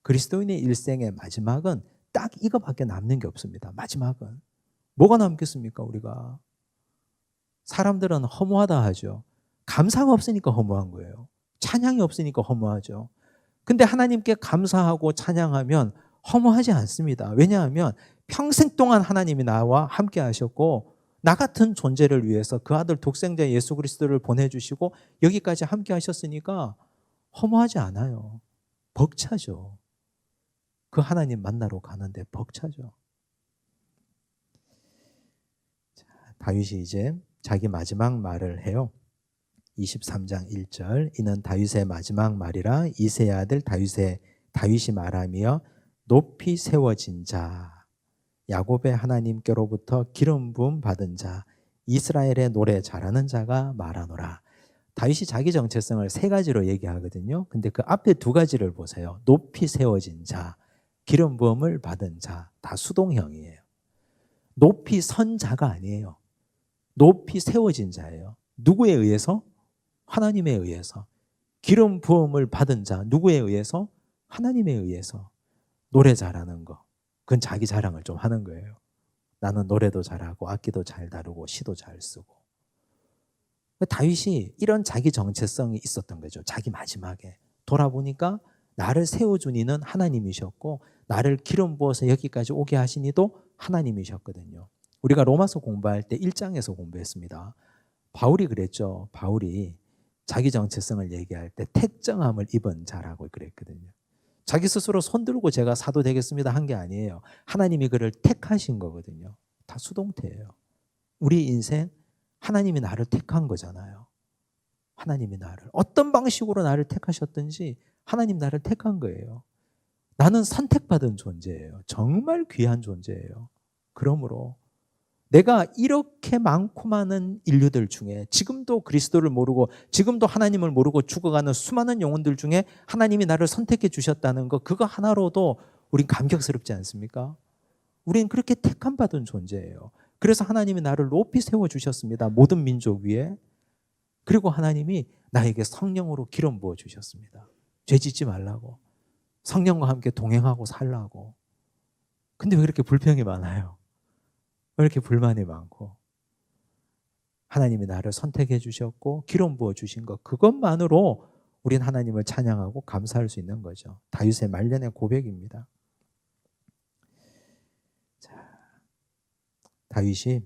그리스도인의 일생의 마지막은 딱 이거밖에 남는 게 없습니다. 마지막은 뭐가 남겠습니까? 우리가 사람들은 허무하다 하죠. 감사가 없으니까 허무한 거예요. 찬양이 없으니까 허무하죠. 근데 하나님께 감사하고 찬양하면 허무하지 않습니다. 왜냐하면 평생 동안 하나님이 나와 함께 하셨고 나 같은 존재를 위해서 그 아들 독생자 예수 그리스도를 보내주시고 여기까지 함께 하셨으니까 허무하지 않아요. 벅차죠. 그 하나님 만나러 가는데 벅차죠. 다윗이 이제 자기 마지막 말을 해요. 23장 1절 이는 다윗의 마지막 말이라 이새의 아들 다윗이 말하며 높이 세워진 자 야곱의 하나님께로부터 기름 부음 받은 자 이스라엘의 노래 잘하는 자가 말하노라. 다윗이 자기 정체성을 세 가지로 얘기하거든요. 근데 그 앞에 두 가지를 보세요. 높이 세워진 자, 기름 부음을 받은 자, 다 수동형이에요. 높이 선 자가 아니에요. 높이 세워진 자예요. 누구에 의해서? 하나님에 의해서. 기름 부음을 받은 자, 누구에 의해서? 하나님에 의해서. 노래 잘하는 거. 그건 자기 자랑을 좀 하는 거예요. 나는 노래도 잘하고 악기도 잘 다루고 시도 잘 쓰고. 다윗이 이런 자기 정체성이 있었던 거죠. 자기 마지막에. 돌아보니까 나를 세워준 이는 하나님이셨고 나를 기름 부어서 여기까지 오게 하신 이도 하나님이셨거든요. 우리가 로마서 공부할 때 1장에서 공부했습니다. 바울이 그랬죠. 바울이 자기 정체성을 얘기할 때 택정함을 입은 자라고 그랬거든요. 자기 스스로 손들고 제가 사도 되겠습니다 한 게 아니에요. 하나님이 그를 택하신 거거든요. 다 수동태예요. 우리 인생 하나님이 나를 택한 거잖아요. 하나님이 나를 어떤 방식으로 나를 택하셨든지 하나님 나를 택한 거예요. 나는 선택받은 존재예요. 정말 귀한 존재예요. 그러므로 내가 이렇게 많고 많은 인류들 중에 지금도 그리스도를 모르고 지금도 하나님을 모르고 죽어가는 수많은 영혼들 중에 하나님이 나를 선택해 주셨다는 거 그거 하나로도 우린 감격스럽지 않습니까? 우린 그렇게 택함 받은 존재예요. 그래서 하나님이 나를 높이 세워주셨습니다. 모든 민족 위에. 그리고 하나님이 나에게 성령으로 기름 부어주셨습니다. 죄 짓지 말라고. 성령과 함께 동행하고 살라고. 근데 왜 이렇게 불평이 많아요? 왜 이렇게 불만이 많고? 하나님이 나를 선택해 주셨고 기름 부어 주신 것 그것만으로 우린 하나님을 찬양하고 감사할 수 있는 거죠. 다윗의 말년의 고백입니다. 자, 다윗이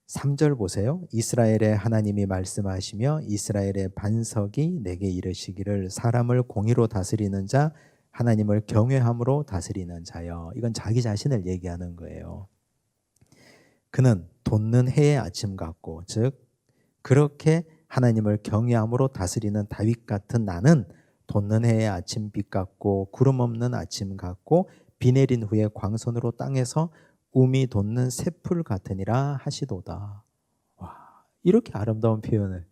3절 보세요. 이스라엘의 하나님이 말씀하시며 이스라엘의 반석이 내게 이르시기를 사람을 공의로 다스리는 자 하나님을 경외함으로 다스리는 자여. 이건 자기 자신을 얘기하는 거예요. 그는 돋는 해의 아침 같고 즉 그렇게 하나님을 경외함으로 다스리는 다윗 같은 나는 돋는 해의 아침빛 같고 구름 없는 아침 같고 비 내린 후에 광선으로 땅에서 움이 돋는 새풀 같으니라 하시도다. 와, 이렇게 아름다운 표현을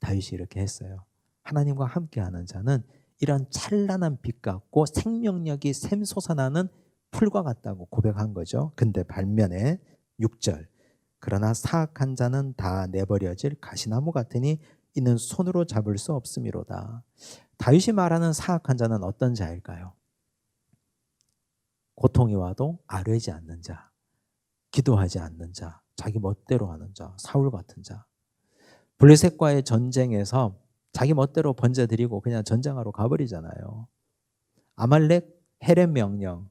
다윗이 이렇게 했어요. 하나님과 함께하는 자는 이런 찬란한 빛 같고 생명력이 샘솟아나는 풀과 같다고 고백한 거죠. 근데 반면에 6절 그러나 사악한 자는 다 내버려질 가시나무 같으니 이는 손으로 잡을 수 없음이로다. 다윗이 말하는 사악한 자는 어떤 자일까요? 고통이 와도 아뢰지 않는 자, 기도하지 않는 자, 자기 멋대로 하는 자, 사울 같은 자. 블레셋과의 전쟁에서 자기 멋대로 번제드리고 그냥 전쟁하러 가버리잖아요. 아말렉 헤렙 명령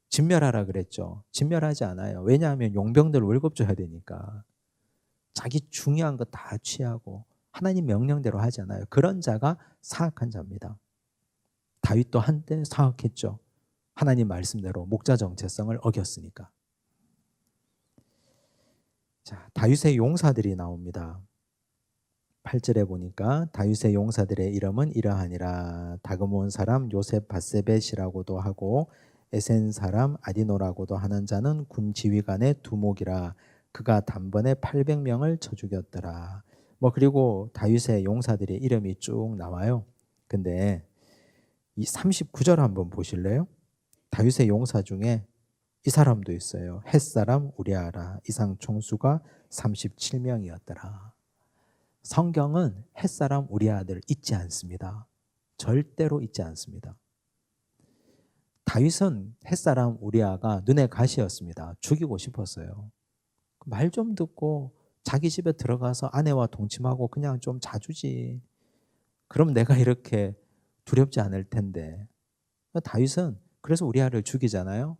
진멸하라 그랬죠. 진멸하지 않아요. 왜냐하면 용병들 월급 줘야 되니까. 자기 중요한 거 다 취하고 하나님 명령대로 하지 않아요. 그런 자가 사악한 자입니다. 다윗도 한때 사악했죠. 하나님 말씀대로 목자 정체성을 어겼으니까. 자, 다윗의 용사들이 나옵니다. 8절에 보니까 다윗의 용사들의 이름은 이러하니라. 다그몬 사람 요셉 바세벳이라고도 하고 에센 사람 아디노라고도 하는 자는 군 지휘관의 두목이라. 그가 단번에 800명을 쳐 죽였더라. 그리고 다윗의 용사들의 이름이 쭉 나와요. 근데 이 39절 한번 보실래요? 다윗의 용사 중에 이 사람도 있어요. 햇사람 우리아라. 이상 총수가 37명이었더라. 성경은 햇사람 우리아들 잊지 않습니다. 절대로 잊지 않습니다. 다윗은 햇사람 우리아가 눈에 가시였습니다. 죽이고 싶었어요. 말 좀 듣고 자기 집에 들어가서 아내와 동침하고 그냥 좀 자주지. 그럼 내가 이렇게 두렵지 않을 텐데. 다윗은 그래서 우리아를 죽이잖아요.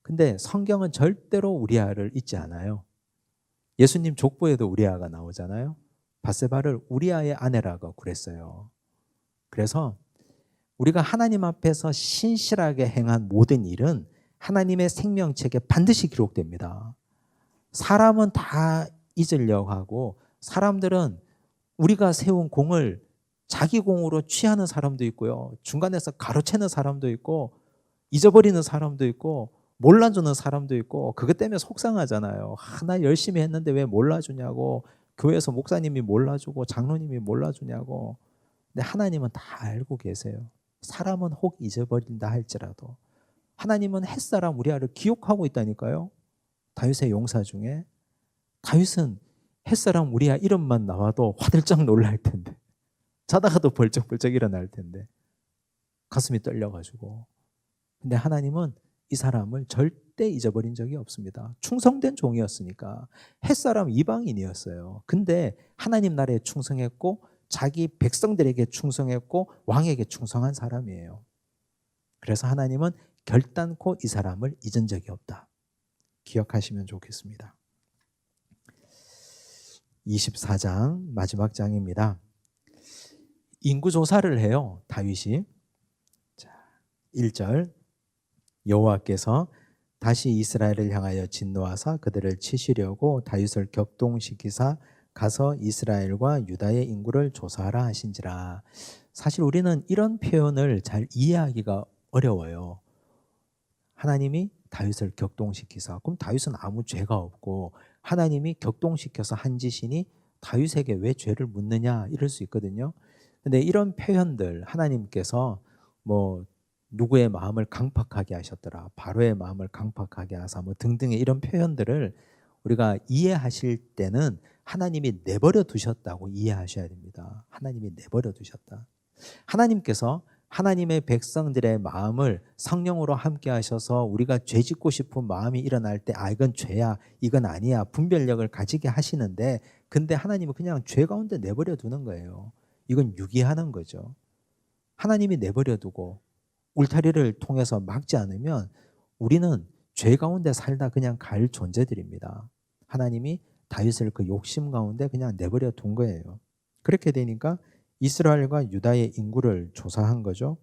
근데 성경은 절대로 우리아를 잊지 않아요. 예수님 족보에도 우리아가 나오잖아요. 바세바를 우리아의 아내라고 그랬어요. 그래서 우리가 하나님 앞에서 신실하게 행한 모든 일은 하나님의 생명책에 반드시 기록됩니다. 사람은 다 잊으려고 하고 사람들은 우리가 세운 공을 자기 공으로 취하는 사람도 있고요. 중간에서 가로채는 사람도 있고 잊어버리는 사람도 있고 몰라주는 사람도 있고 그것 때문에 속상하잖아요. 나 열심히 했는데 왜 몰라주냐고. 교회에서 목사님이 몰라주고 장로님이 몰라주냐고. 근데 하나님은 다 알고 계세요. 사람은 혹 잊어버린다 할지라도 하나님은 햇사람 우리아를 기억하고 있다니까요. 다윗의 용사 중에 다윗은 햇사람 우리아 이름만 나와도 화들짝 놀랄 텐데 자다가도 벌쩍벌쩍 일어날 텐데 가슴이 떨려가지고. 근데 하나님은 이 사람을 절대 잊어버린 적이 없습니다. 충성된 종이었으니까. 햇사람 이방인이었어요. 근데 하나님 나라에 충성했고 자기 백성들에게 충성했고 왕에게 충성한 사람이에요. 그래서 하나님은 결단코 이 사람을 잊은 적이 없다. 기억하시면 좋겠습니다. 24장 마지막 장입니다. 인구조사를 해요. 다윗이. 자, 1절 여호와께서 다시 이스라엘을 향하여 진노하사 그들을 치시려고 다윗을 격동시키사 가서 이스라엘과 유다의 인구를 조사하라 하신지라. 사실 우리는 이런 표현을 잘 이해하기가 어려워요. 하나님이 다윗을 격동시키사. 그럼 다윗은 아무 죄가 없고 하나님이 격동시켜서 한 짓이니 다윗에게 왜 죄를 묻느냐 이럴 수 있거든요. 근데 이런 표현들 하나님께서 누구의 마음을 강팍하게 하셨더라. 바로의 마음을 강팍하게 하사 등등의 이런 표현들을 우리가 이해하실 때는 하나님이 내버려 두셨다고 이해하셔야 됩니다. 하나님이 내버려 두셨다. 하나님께서 하나님의 백성들의 마음을 성령으로 함께 하셔서 우리가 죄 짓고 싶은 마음이 일어날 때 이건 죄야, 이건 아니야 분별력을 가지게 하시는데 근데 하나님은 그냥 죄 가운데 내버려 두는 거예요. 이건 유기하는 거죠. 하나님이 내버려 두고 울타리를 통해서 막지 않으면 우리는 죄 가운데 살다 그냥 갈 존재들입니다. 하나님이 다윗을 그 욕심 가운데 그냥 내버려 둔 거예요. 그렇게 되니까 이스라엘과 유다의 인구를 조사한 거죠.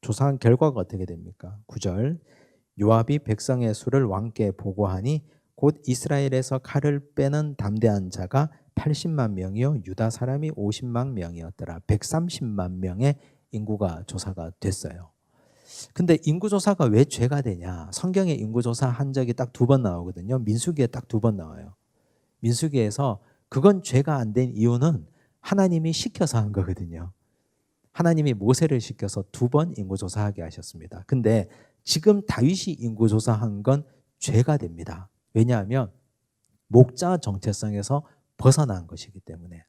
조사한 결과가 어떻게 됩니까? 9절 요압이 백성의 수를 왕께 보고하니 곧 이스라엘에서 칼을 빼는 담대한 자가 80만 명이요 유다 사람이 50만 명이었더라. 130만 명의 인구가 조사가 됐어요. 근데 인구조사가 왜 죄가 되냐? 성경에 인구조사 한 적이 딱 2번 나오거든요. 민수기에 딱 2번 나와요. 민수기에서 그건 죄가 안 된 이유는 하나님이 시켜서 한 거거든요. 하나님이 모세를 시켜서 2번 인구조사하게 하셨습니다. 근데 지금 다윗이 인구조사한 건 죄가 됩니다. 왜냐하면 목자 정체성에서 벗어난 것이기 때문에.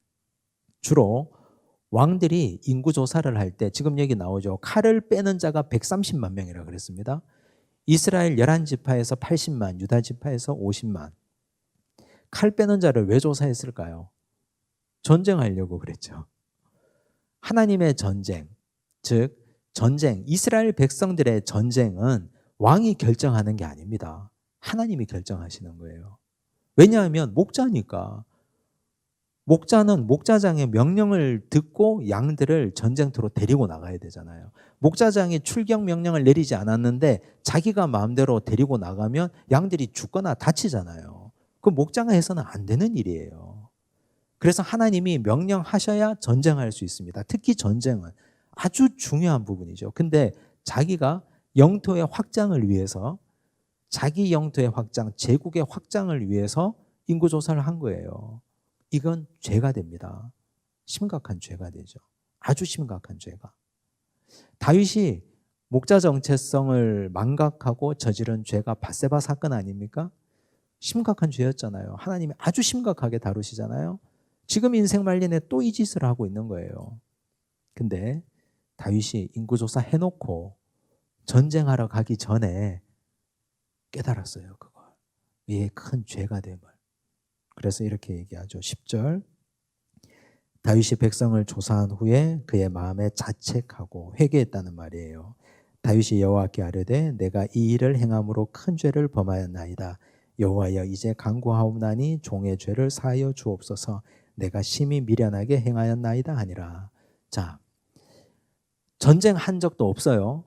주로 왕들이 인구조사를 할 때 지금 여기 나오죠. 칼을 빼는 자가 130만 명이라고 그랬습니다. 이스라엘 11지파에서 80만, 유다 지파에서 50만. 칼 빼는 자를 왜 조사했을까요? 전쟁하려고 그랬죠. 하나님의 전쟁, 즉 전쟁, 이스라엘 백성들의 전쟁은 왕이 결정하는 게 아닙니다. 하나님이 결정하시는 거예요. 왜냐하면 목자니까. 목자는 목자장의 명령을 듣고 양들을 전쟁터로 데리고 나가야 되잖아요. 목자장이 출격 명령을 내리지 않았는데 자기가 마음대로 데리고 나가면 양들이 죽거나 다치잖아요. 그 목자가 해서는 안 되는 일이에요. 그래서 하나님이 명령하셔야 전쟁할 수 있습니다. 특히 전쟁은 아주 중요한 부분이죠. 근데 자기가 영토의 확장을 위해서, 자기 영토의 확장, 제국의 확장을 위해서 인구조사를 한 거예요. 이건 죄가 됩니다. 심각한 죄가 되죠. 아주 심각한 죄가. 다윗이 목자 정체성을 망각하고 저지른 죄가 밧세바 사건 아닙니까? 심각한 죄였잖아요. 하나님이 아주 심각하게 다루시잖아요. 지금 인생 말년에 또 이 짓을 하고 있는 거예요. 근데 다윗이 인구조사 해놓고 전쟁하러 가기 전에 깨달았어요. 그걸. 이게 큰 죄가 됨을. 그래서 이렇게 얘기하죠. 10절. 다윗이 백성을 조사한 후에 그의 마음에 자책하고 회개했다는 말이에요. 다윗이 여호와께 아뢰되 내가 이 일을 행함으로 큰 죄를 범하였나이다. 여호와여 이제 간구하옵나니 종의 죄를 사하여 주옵소서. 내가 심히 미련하게 행하였나이다 하니라. 자, 전쟁한 적도 없어요.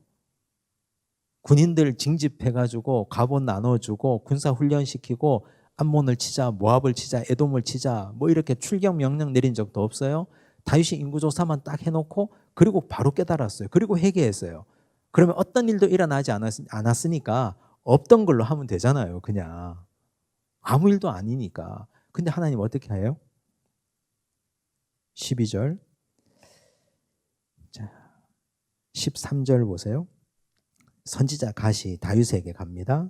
군인들 징집해가지고 갑옷 나눠주고 군사훈련시키고 암몬을 치자, 모압을 치자, 에돔을 치자 뭐 이렇게 출격 명령 내린 적도 없어요. 다윗이 인구조사만 딱 해놓고 그리고 바로 깨달았어요. 그리고 회개했어요. 그러면 어떤 일도 일어나지 않았으니까 없던 걸로 하면 되잖아요. 그냥 아무 일도 아니니까. 근데 하나님 어떻게 해요? 12절. 자, 13절 보세요. 선지자 갓이 다윗에게 갑니다.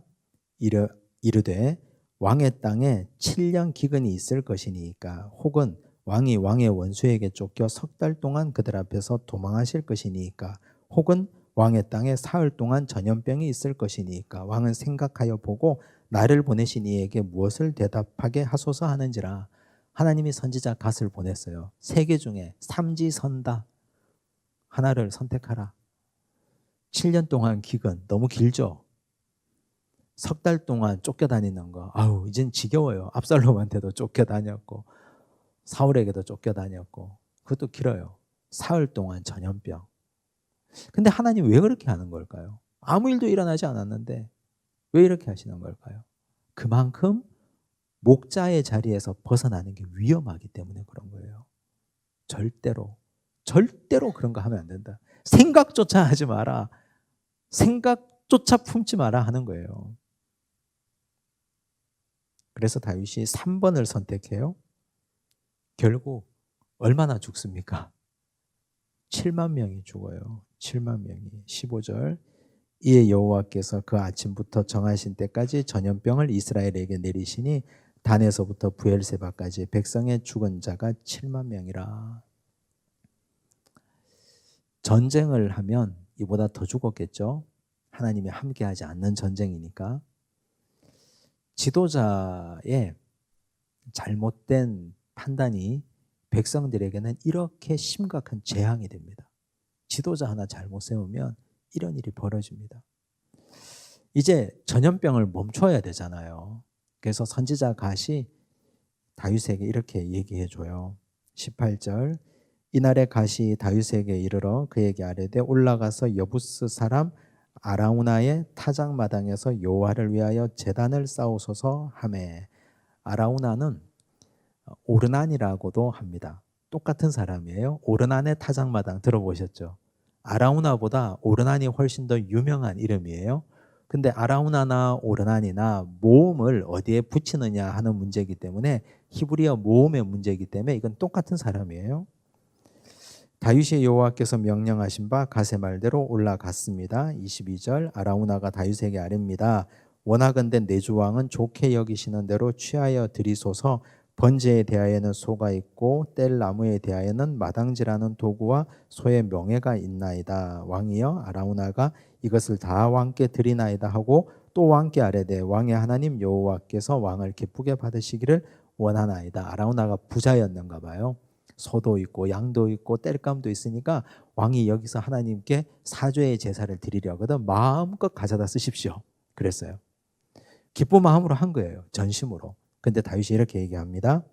이르되 왕의 땅에 7년 기근이 있을 것이니까 혹은 왕이 왕의 원수에게 쫓겨 석 달 동안 그들 앞에서 도망하실 것이니까 혹은 왕의 땅에 사흘 동안 전염병이 있을 것이니까 왕은 생각하여 보고 나를 보내신 이에게 무엇을 대답하게 하소서 하는지라. 하나님이 선지자 갓을 보냈어요. 세 개 중에 삼지선다. 하나를 선택하라. 7년 동안 기근 너무 길죠? 석 달 동안 쫓겨다니는 거 아우 이젠 지겨워요. 압살롬한테도 쫓겨다녔고 사울에게도 쫓겨다녔고 그것도 길어요. 사흘 동안 전염병. 근데 하나님 왜 그렇게 하는 걸까요? 아무 일도 일어나지 않았는데 왜 이렇게 하시는 걸까요? 그만큼 목자의 자리에서 벗어나는 게 위험하기 때문에 그런 거예요. 절대로 그런 거 하면 안 된다. 생각조차 하지 마라. 생각조차 품지 마라 하는 거예요. 그래서 다윗이 3번을 선택해요. 결국 얼마나 죽습니까? 7만 명이 죽어요. 7만 명이. 15절. 이에 여호와께서 그 아침부터 정하신 때까지 전염병을 이스라엘에게 내리시니 단에서부터 부엘세바까지 백성의 죽은 자가 7만 명이라. 전쟁을 하면 이보다 더 죽었겠죠. 하나님이 함께하지 않는 전쟁이니까. 지도자의 잘못된 판단이 백성들에게는 이렇게 심각한 재앙이 됩니다. 지도자 하나 잘못 세우면 이런 일이 벌어집니다. 이제 전염병을 멈춰야 되잖아요. 그래서 선지자 갓이 다윗에게 이렇게 얘기해 줘요. 18절. 이날에 갓이 다윗에게 이르러 그에게 아뢰되 올라가서 여부스 사람 아라우나의 타작마당에서 여호와를 위하여 제단을 쌓으소서 하매. 아라우나는 오르난이라고도 합니다. 똑같은 사람이에요. 오르난의 타작마당 들어보셨죠? 아라우나보다 오르난이 훨씬 더 유명한 이름이에요. 근데 아라우나나 오르난이나 모음을 어디에 붙이느냐 하는 문제이기 때문에 히브리어 모음의 문제이기 때문에 이건 똑같은 사람이에요. 다윗의 여호와께서 명령하신 바 갓의 말대로 올라갔습니다. 22절. 아라우나가 다윗에게 아뢰입니다. 원하건대 내 주 왕은 좋게 여기시는 대로 취하여 드리소서. 번제에 대하여는 소가 있고 뗄 나무에 대하여는 마당지라는 도구와 소의 명예가 있나이다. 왕이여 아라우나가 이것을 다 왕께 드리나이다 하고 또 왕께 아뢰되 왕의 하나님 여호와께서 왕을 기쁘게 받으시기를 원하나이다. 아라우나가 부자였는가 봐요. 소도 있고 양도 있고 땔감도 있으니까 왕이 여기서 하나님께 사죄의 제사를 드리려거든 마음껏 가져다 쓰십시오. 그랬어요. 기쁜 마음으로 한 거예요. 전심으로. 근데 다윗이 이렇게 얘기합니다.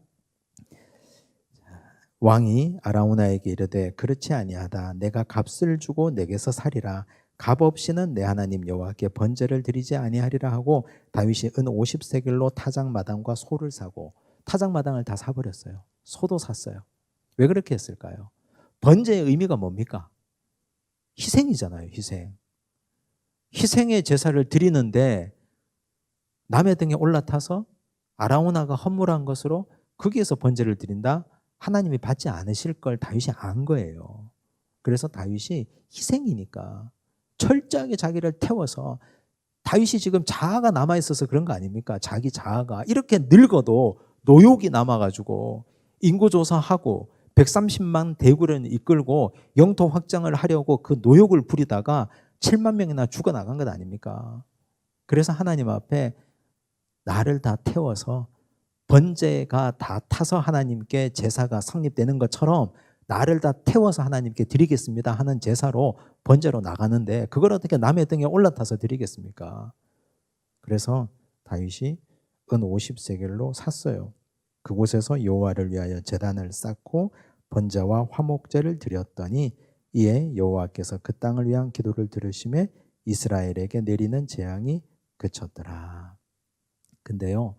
왕이 아라우나에게 이르되 그렇지 아니하다. 내가 값을 주고 내게서 살이라. 값 없이는 내 하나님 여호와께 번제를 드리지 아니하리라 하고 다윗이 은 50세겔로 타작마당과 소를 사고 타작마당을 다 사버렸어요. 소도 샀어요. 왜 그렇게 했을까요? 번제의 의미가 뭡니까? 희생이잖아요. 희생. 희생의 제사를 드리는데 남의 등에 올라타서 아라우나가 헌물한 것으로 거기에서 번제를 드린다? 하나님이 받지 않으실 걸 다윗이 안 거예요. 그래서 다윗이 희생이니까 철저하게 자기를 태워서 다윗이 지금 자아가 남아있어서 그런 거 아닙니까? 자기 자아가 이렇게 늙어도 노욕이 남아가지고 인구조사하고 130만 대군을 이끌고 영토 확장을 하려고 그 노욕을 부리다가 7만 명이나 죽어나간 것 아닙니까? 그래서 하나님 앞에 나를 다 태워서 번제가 다 타서 하나님께 제사가 성립되는 것처럼 나를 다 태워서 하나님께 드리겠습니다 하는 제사로 번제로 나가는데 그걸 어떻게 남의 등에 올라타서 드리겠습니까? 그래서 다윗이 은 50세겔로 샀어요. 그곳에서 여호와를 위하여 제단을 쌓고 번제와 화목제를 드렸더니 이에 여호와께서 그 땅을 위한 기도를 들으심에 이스라엘에게 내리는 재앙이 그쳤더라. 근데요,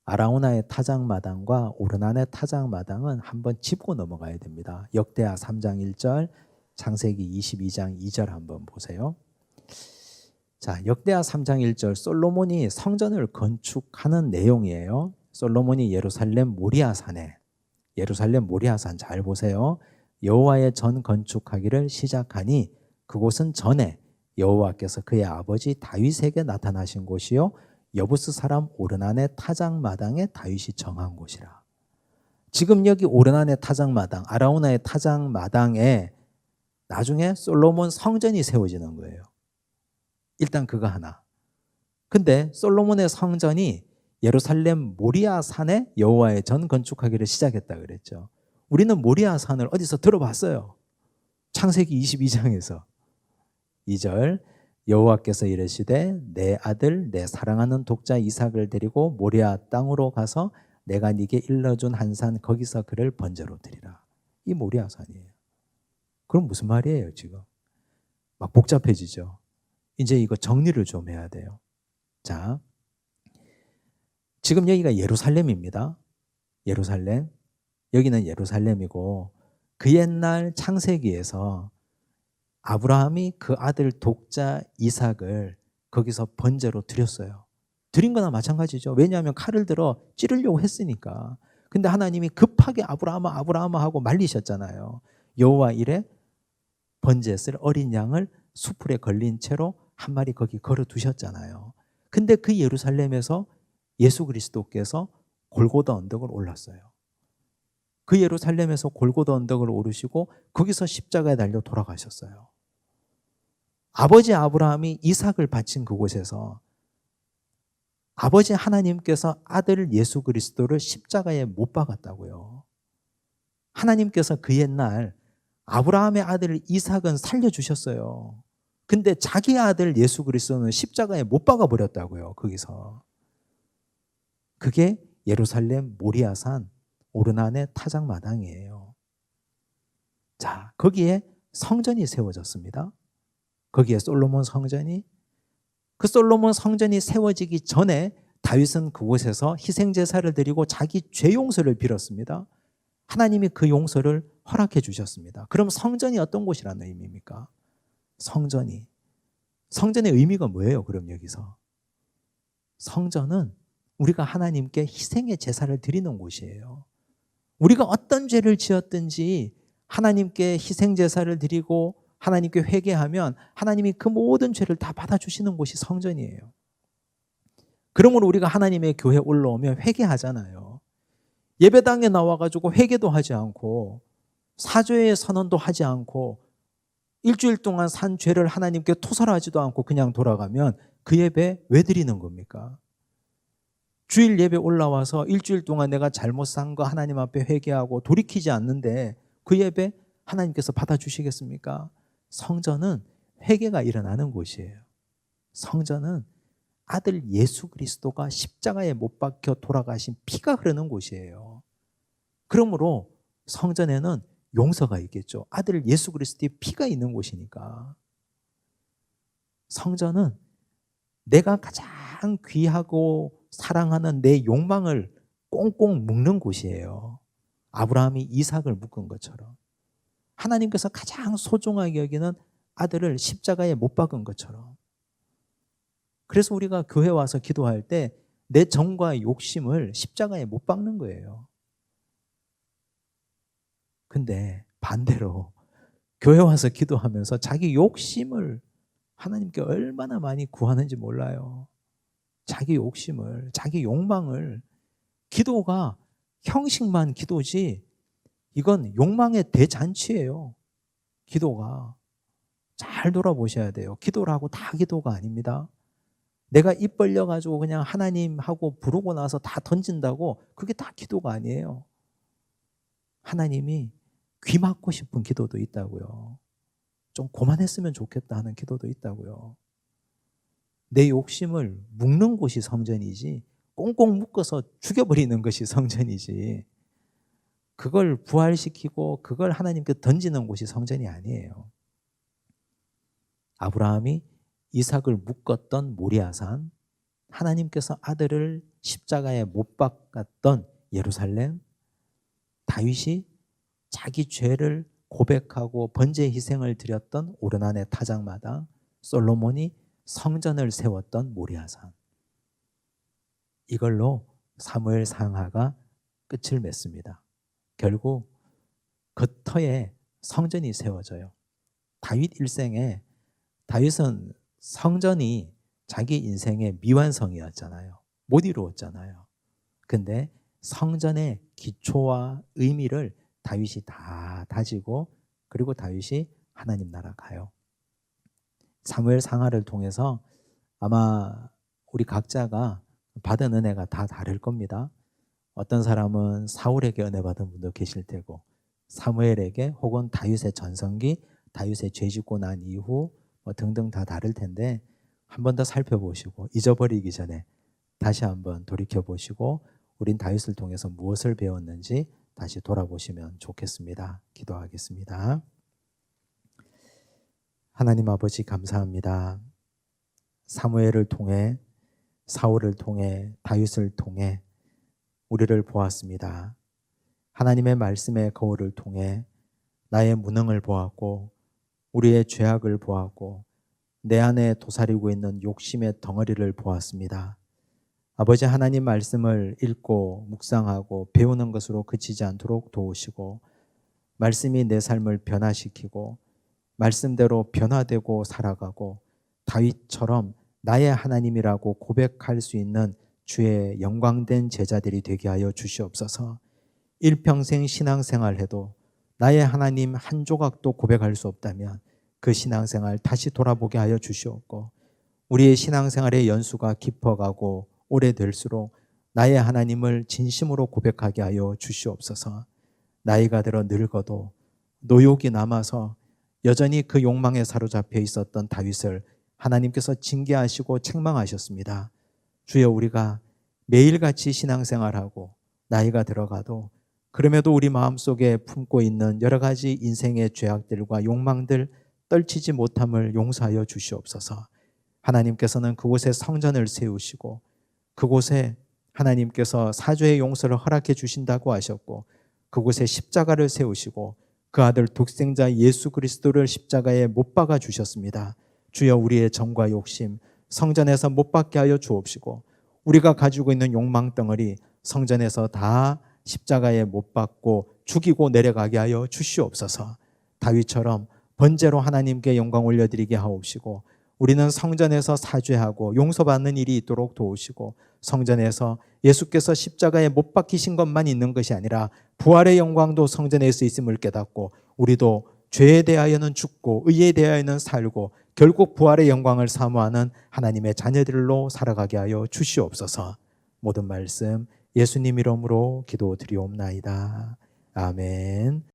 아라우나의 타작마당과 오르난의 타작마당은 한번 짚고 넘어가야 됩니다. 역대하 3장 1절, 창세기 22장 2절 한번 보세요. 자, 역대하 3장 1절 솔로몬이 성전을 건축하는 내용이에요. 솔로몬이 예루살렘 모리아산에 예루살렘 모리아산 잘 보세요. 여호와의 전 건축하기를 시작하니 그곳은 전에 여호와께서 그의 아버지 다윗에게 나타나신 곳이요 여부스 사람 오르난의 타작마당에 다윗이 정한 곳이라. 지금 여기 오르난의 타작마당, 아라우나의 타작마당에 나중에 솔로몬 성전이 세워지는 거예요. 일단 그거 하나. 근데 솔로몬의 성전이 예루살렘 모리아 산에 여호와의 전 건축하기를 시작했다 그랬죠. 우리는 모리아 산을 어디서 들어봤어요. 창세기 22장에서 2절 여호와께서 이르시되 내 아들 내 사랑하는 독자 이삭을 데리고 모리아 땅으로 가서 내가 네게 일러준 한 산 거기서 그를 번제로 드리라. 이 모리아 산이에요. 그럼 무슨 말이에요 지금? 막 복잡해지죠. 이제 이거 정리를 좀 해야 돼요. 자, 지금 여기가 예루살렘입니다. 예루살렘. 여기는 예루살렘이고 그 옛날 창세기에서 아브라함이 그 아들 독자 이삭을 거기서 번제로 드렸어요. 드린 거나 마찬가지죠. 왜냐하면 칼을 들어 찌르려고 했으니까. 근데 하나님이 급하게 아브라함아 하고 말리셨잖아요. 여호와 이래 번제 쓸 어린 양을 수풀에 걸린 채로 한 마리 거기 걸어 두셨잖아요. 근데 그 예루살렘에서 예수 그리스도께서 골고다 언덕을 올랐어요. 그 예루살렘에서 골고다 언덕을 오르시고 거기서 십자가에 달려 돌아가셨어요. 아버지 아브라함이 이삭을 바친 그곳에서 아버지 하나님께서 아들 예수 그리스도를 십자가에 못 박았다고요. 하나님께서 그 옛날 아브라함의 아들 이삭은 살려주셨어요. 근데 자기 아들 예수 그리스도는 십자가에 못 박아버렸다고요. 거기서. 그게 예루살렘 모리아산 오르난의 타작마당이에요. 자, 거기에 성전이 세워졌습니다. 거기에 솔로몬 성전이, 그 솔로몬 성전이 세워지기 전에 다윗은 그곳에서 희생제사를 드리고 자기 죄 용서를 빌었습니다. 하나님이 그 용서를 허락해 주셨습니다. 그럼 성전이 어떤 곳이라는 의미입니까? 성전의 의미가 뭐예요? 그럼 여기서 성전은 우리가 하나님께 희생의 제사를 드리는 곳이에요. 우리가 어떤 죄를 지었든지 하나님께 희생 제사를 드리고 하나님께 회개하면 하나님이 그 모든 죄를 다 받아주시는 곳이 성전이에요. 그러므로 우리가 하나님의 교회에 올라오면 회개하잖아요. 예배당에 나와가지고 회개도 하지 않고 사죄의 선언도 하지 않고 일주일 동안 산 죄를 하나님께 토설하지도 않고 그냥 돌아가면 그 예배 왜 드리는 겁니까? 주일 예배 올라와서 일주일 동안 내가 잘못 산 거 하나님 앞에 회개하고 돌이키지 않는데 그 예배 하나님께서 받아주시겠습니까? 성전은 회개가 일어나는 곳이에요. 성전은 아들 예수 그리스도가 십자가에 못 박혀 돌아가신 피가 흐르는 곳이에요. 그러므로 성전에는 용서가 있겠죠. 아들 예수 그리스도의 피가 있는 곳이니까. 성전은 내가 가장 귀하고 사랑하는 내 욕망을 꽁꽁 묶는 곳이에요. 아브라함이 이삭을 묶은 것처럼. 하나님께서 가장 소중하게 여기는 아들을 십자가에 못 박은 것처럼. 그래서 우리가 교회 와서 기도할 때 내 정과 욕심을 십자가에 못 박는 거예요. 근데 반대로 교회 와서 기도하면서 자기 욕심을 하나님께 얼마나 많이 구하는지 몰라요. 자기 욕심을, 자기 욕망을. 기도가 형식만 기도지 이건 욕망의 대잔치예요. 기도가. 잘 돌아보셔야 돼요. 기도라고 다 기도가 아닙니다. 내가 입 벌려가지고 그냥 하나님 하고 부르고 나서 다 던진다고 그게 다 기도가 아니에요. 하나님이 귀 막고 싶은 기도도 있다고요. 좀 그만했으면 좋겠다 하는 기도도 있다고요. 내 욕심을 묶는 곳이 성전이지 꽁꽁 묶어서 죽여버리는 것이 성전이지 그걸 부활시키고 그걸 하나님께 던지는 곳이 성전이 아니에요. 아브라함이 이삭을 묶었던 모리아산, 하나님께서 아들을 십자가에 못 박았던 예루살렘, 다윗이 자기 죄를 고백하고 번제 희생을 드렸던 오르난의 타작마당, 솔로몬이 성전을 세웠던 모리아산. 이걸로 사무엘 상하가 끝을 맺습니다. 결국 그 터에 성전이 세워져요. 다윗 일생에 다윗은 성전이 자기 인생의 미완성이었잖아요. 못 이루었잖아요. 근데 성전의 기초와 의미를 다윗이 다 다지고 그리고 다윗이 하나님 나라 가요. 사무엘 상하를 통해서 아마 우리 각자가 받은 은혜가 다 다를 겁니다. 어떤 사람은 사울에게 은혜 받은 분도 계실 테고 사무엘에게 혹은 다윗의 전성기, 다윗의 죄 짓고 난 이후 등등 다 다를 텐데 한 번 더 살펴보시고 잊어버리기 전에 다시 한번 돌이켜보시고 우린 다윗을 통해서 무엇을 배웠는지 다시 돌아보시면 좋겠습니다. 기도하겠습니다. 하나님 아버지 감사합니다. 사무엘을 통해 사울을 통해 다윗을 통해 우리를 보았습니다. 하나님의 말씀의 거울을 통해 나의 무능을 보았고 우리의 죄악을 보았고 내 안에 도사리고 있는 욕심의 덩어리를 보았습니다. 아버지 하나님 말씀을 읽고 묵상하고 배우는 것으로 그치지 않도록 도우시고 말씀이 내 삶을 변화시키고 말씀대로 변화되고 살아가고 다윗처럼 나의 하나님이라고 고백할 수 있는 주의 영광된 제자들이 되게 하여 주시옵소서. 일평생 신앙생활해도 나의 하나님 한 조각도 고백할 수 없다면 그 신앙생활 다시 돌아보게 하여 주시옵고 우리의 신앙생활의 연수가 깊어가고 오래될수록 나의 하나님을 진심으로 고백하게 하여 주시옵소서. 나이가 들어 늙어도 노욕이 남아서 여전히 그 욕망에 사로잡혀 있었던 다윗을 하나님께서 징계하시고 책망하셨습니다. 주여 우리가 매일같이 신앙생활하고 나이가 들어가도 그럼에도 우리 마음속에 품고 있는 여러 가지 인생의 죄악들과 욕망들 떨치지 못함을 용서하여 주시옵소서. 하나님께서는 그곳에 성전을 세우시고 그곳에 하나님께서 사죄의 용서를 허락해 주신다고 하셨고 그곳에 십자가를 세우시고 그 아들 독생자 예수 그리스도를 십자가에 못 박아 주셨습니다. 주여 우리의 정과 욕심 성전에서 못 박게 하여 주옵시고 우리가 가지고 있는 욕망 덩어리 성전에서 다 십자가에 못 박고 죽이고 내려가게 하여 주시옵소서. 다윗처럼 번제로 하나님께 영광 올려드리게 하옵시고 우리는 성전에서 사죄하고 용서받는 일이 있도록 도우시고 성전에서 예수께서 십자가에 못 박히신 것만 있는 것이 아니라 부활의 영광도 성전에서 있음을 깨닫고 우리도 죄에 대하여는 죽고 의에 대하여는 살고 결국 부활의 영광을 사모하는 하나님의 자녀들로 살아가게 하여 주시옵소서. 모든 말씀 예수님 이름으로 기도드리옵나이다. 아멘.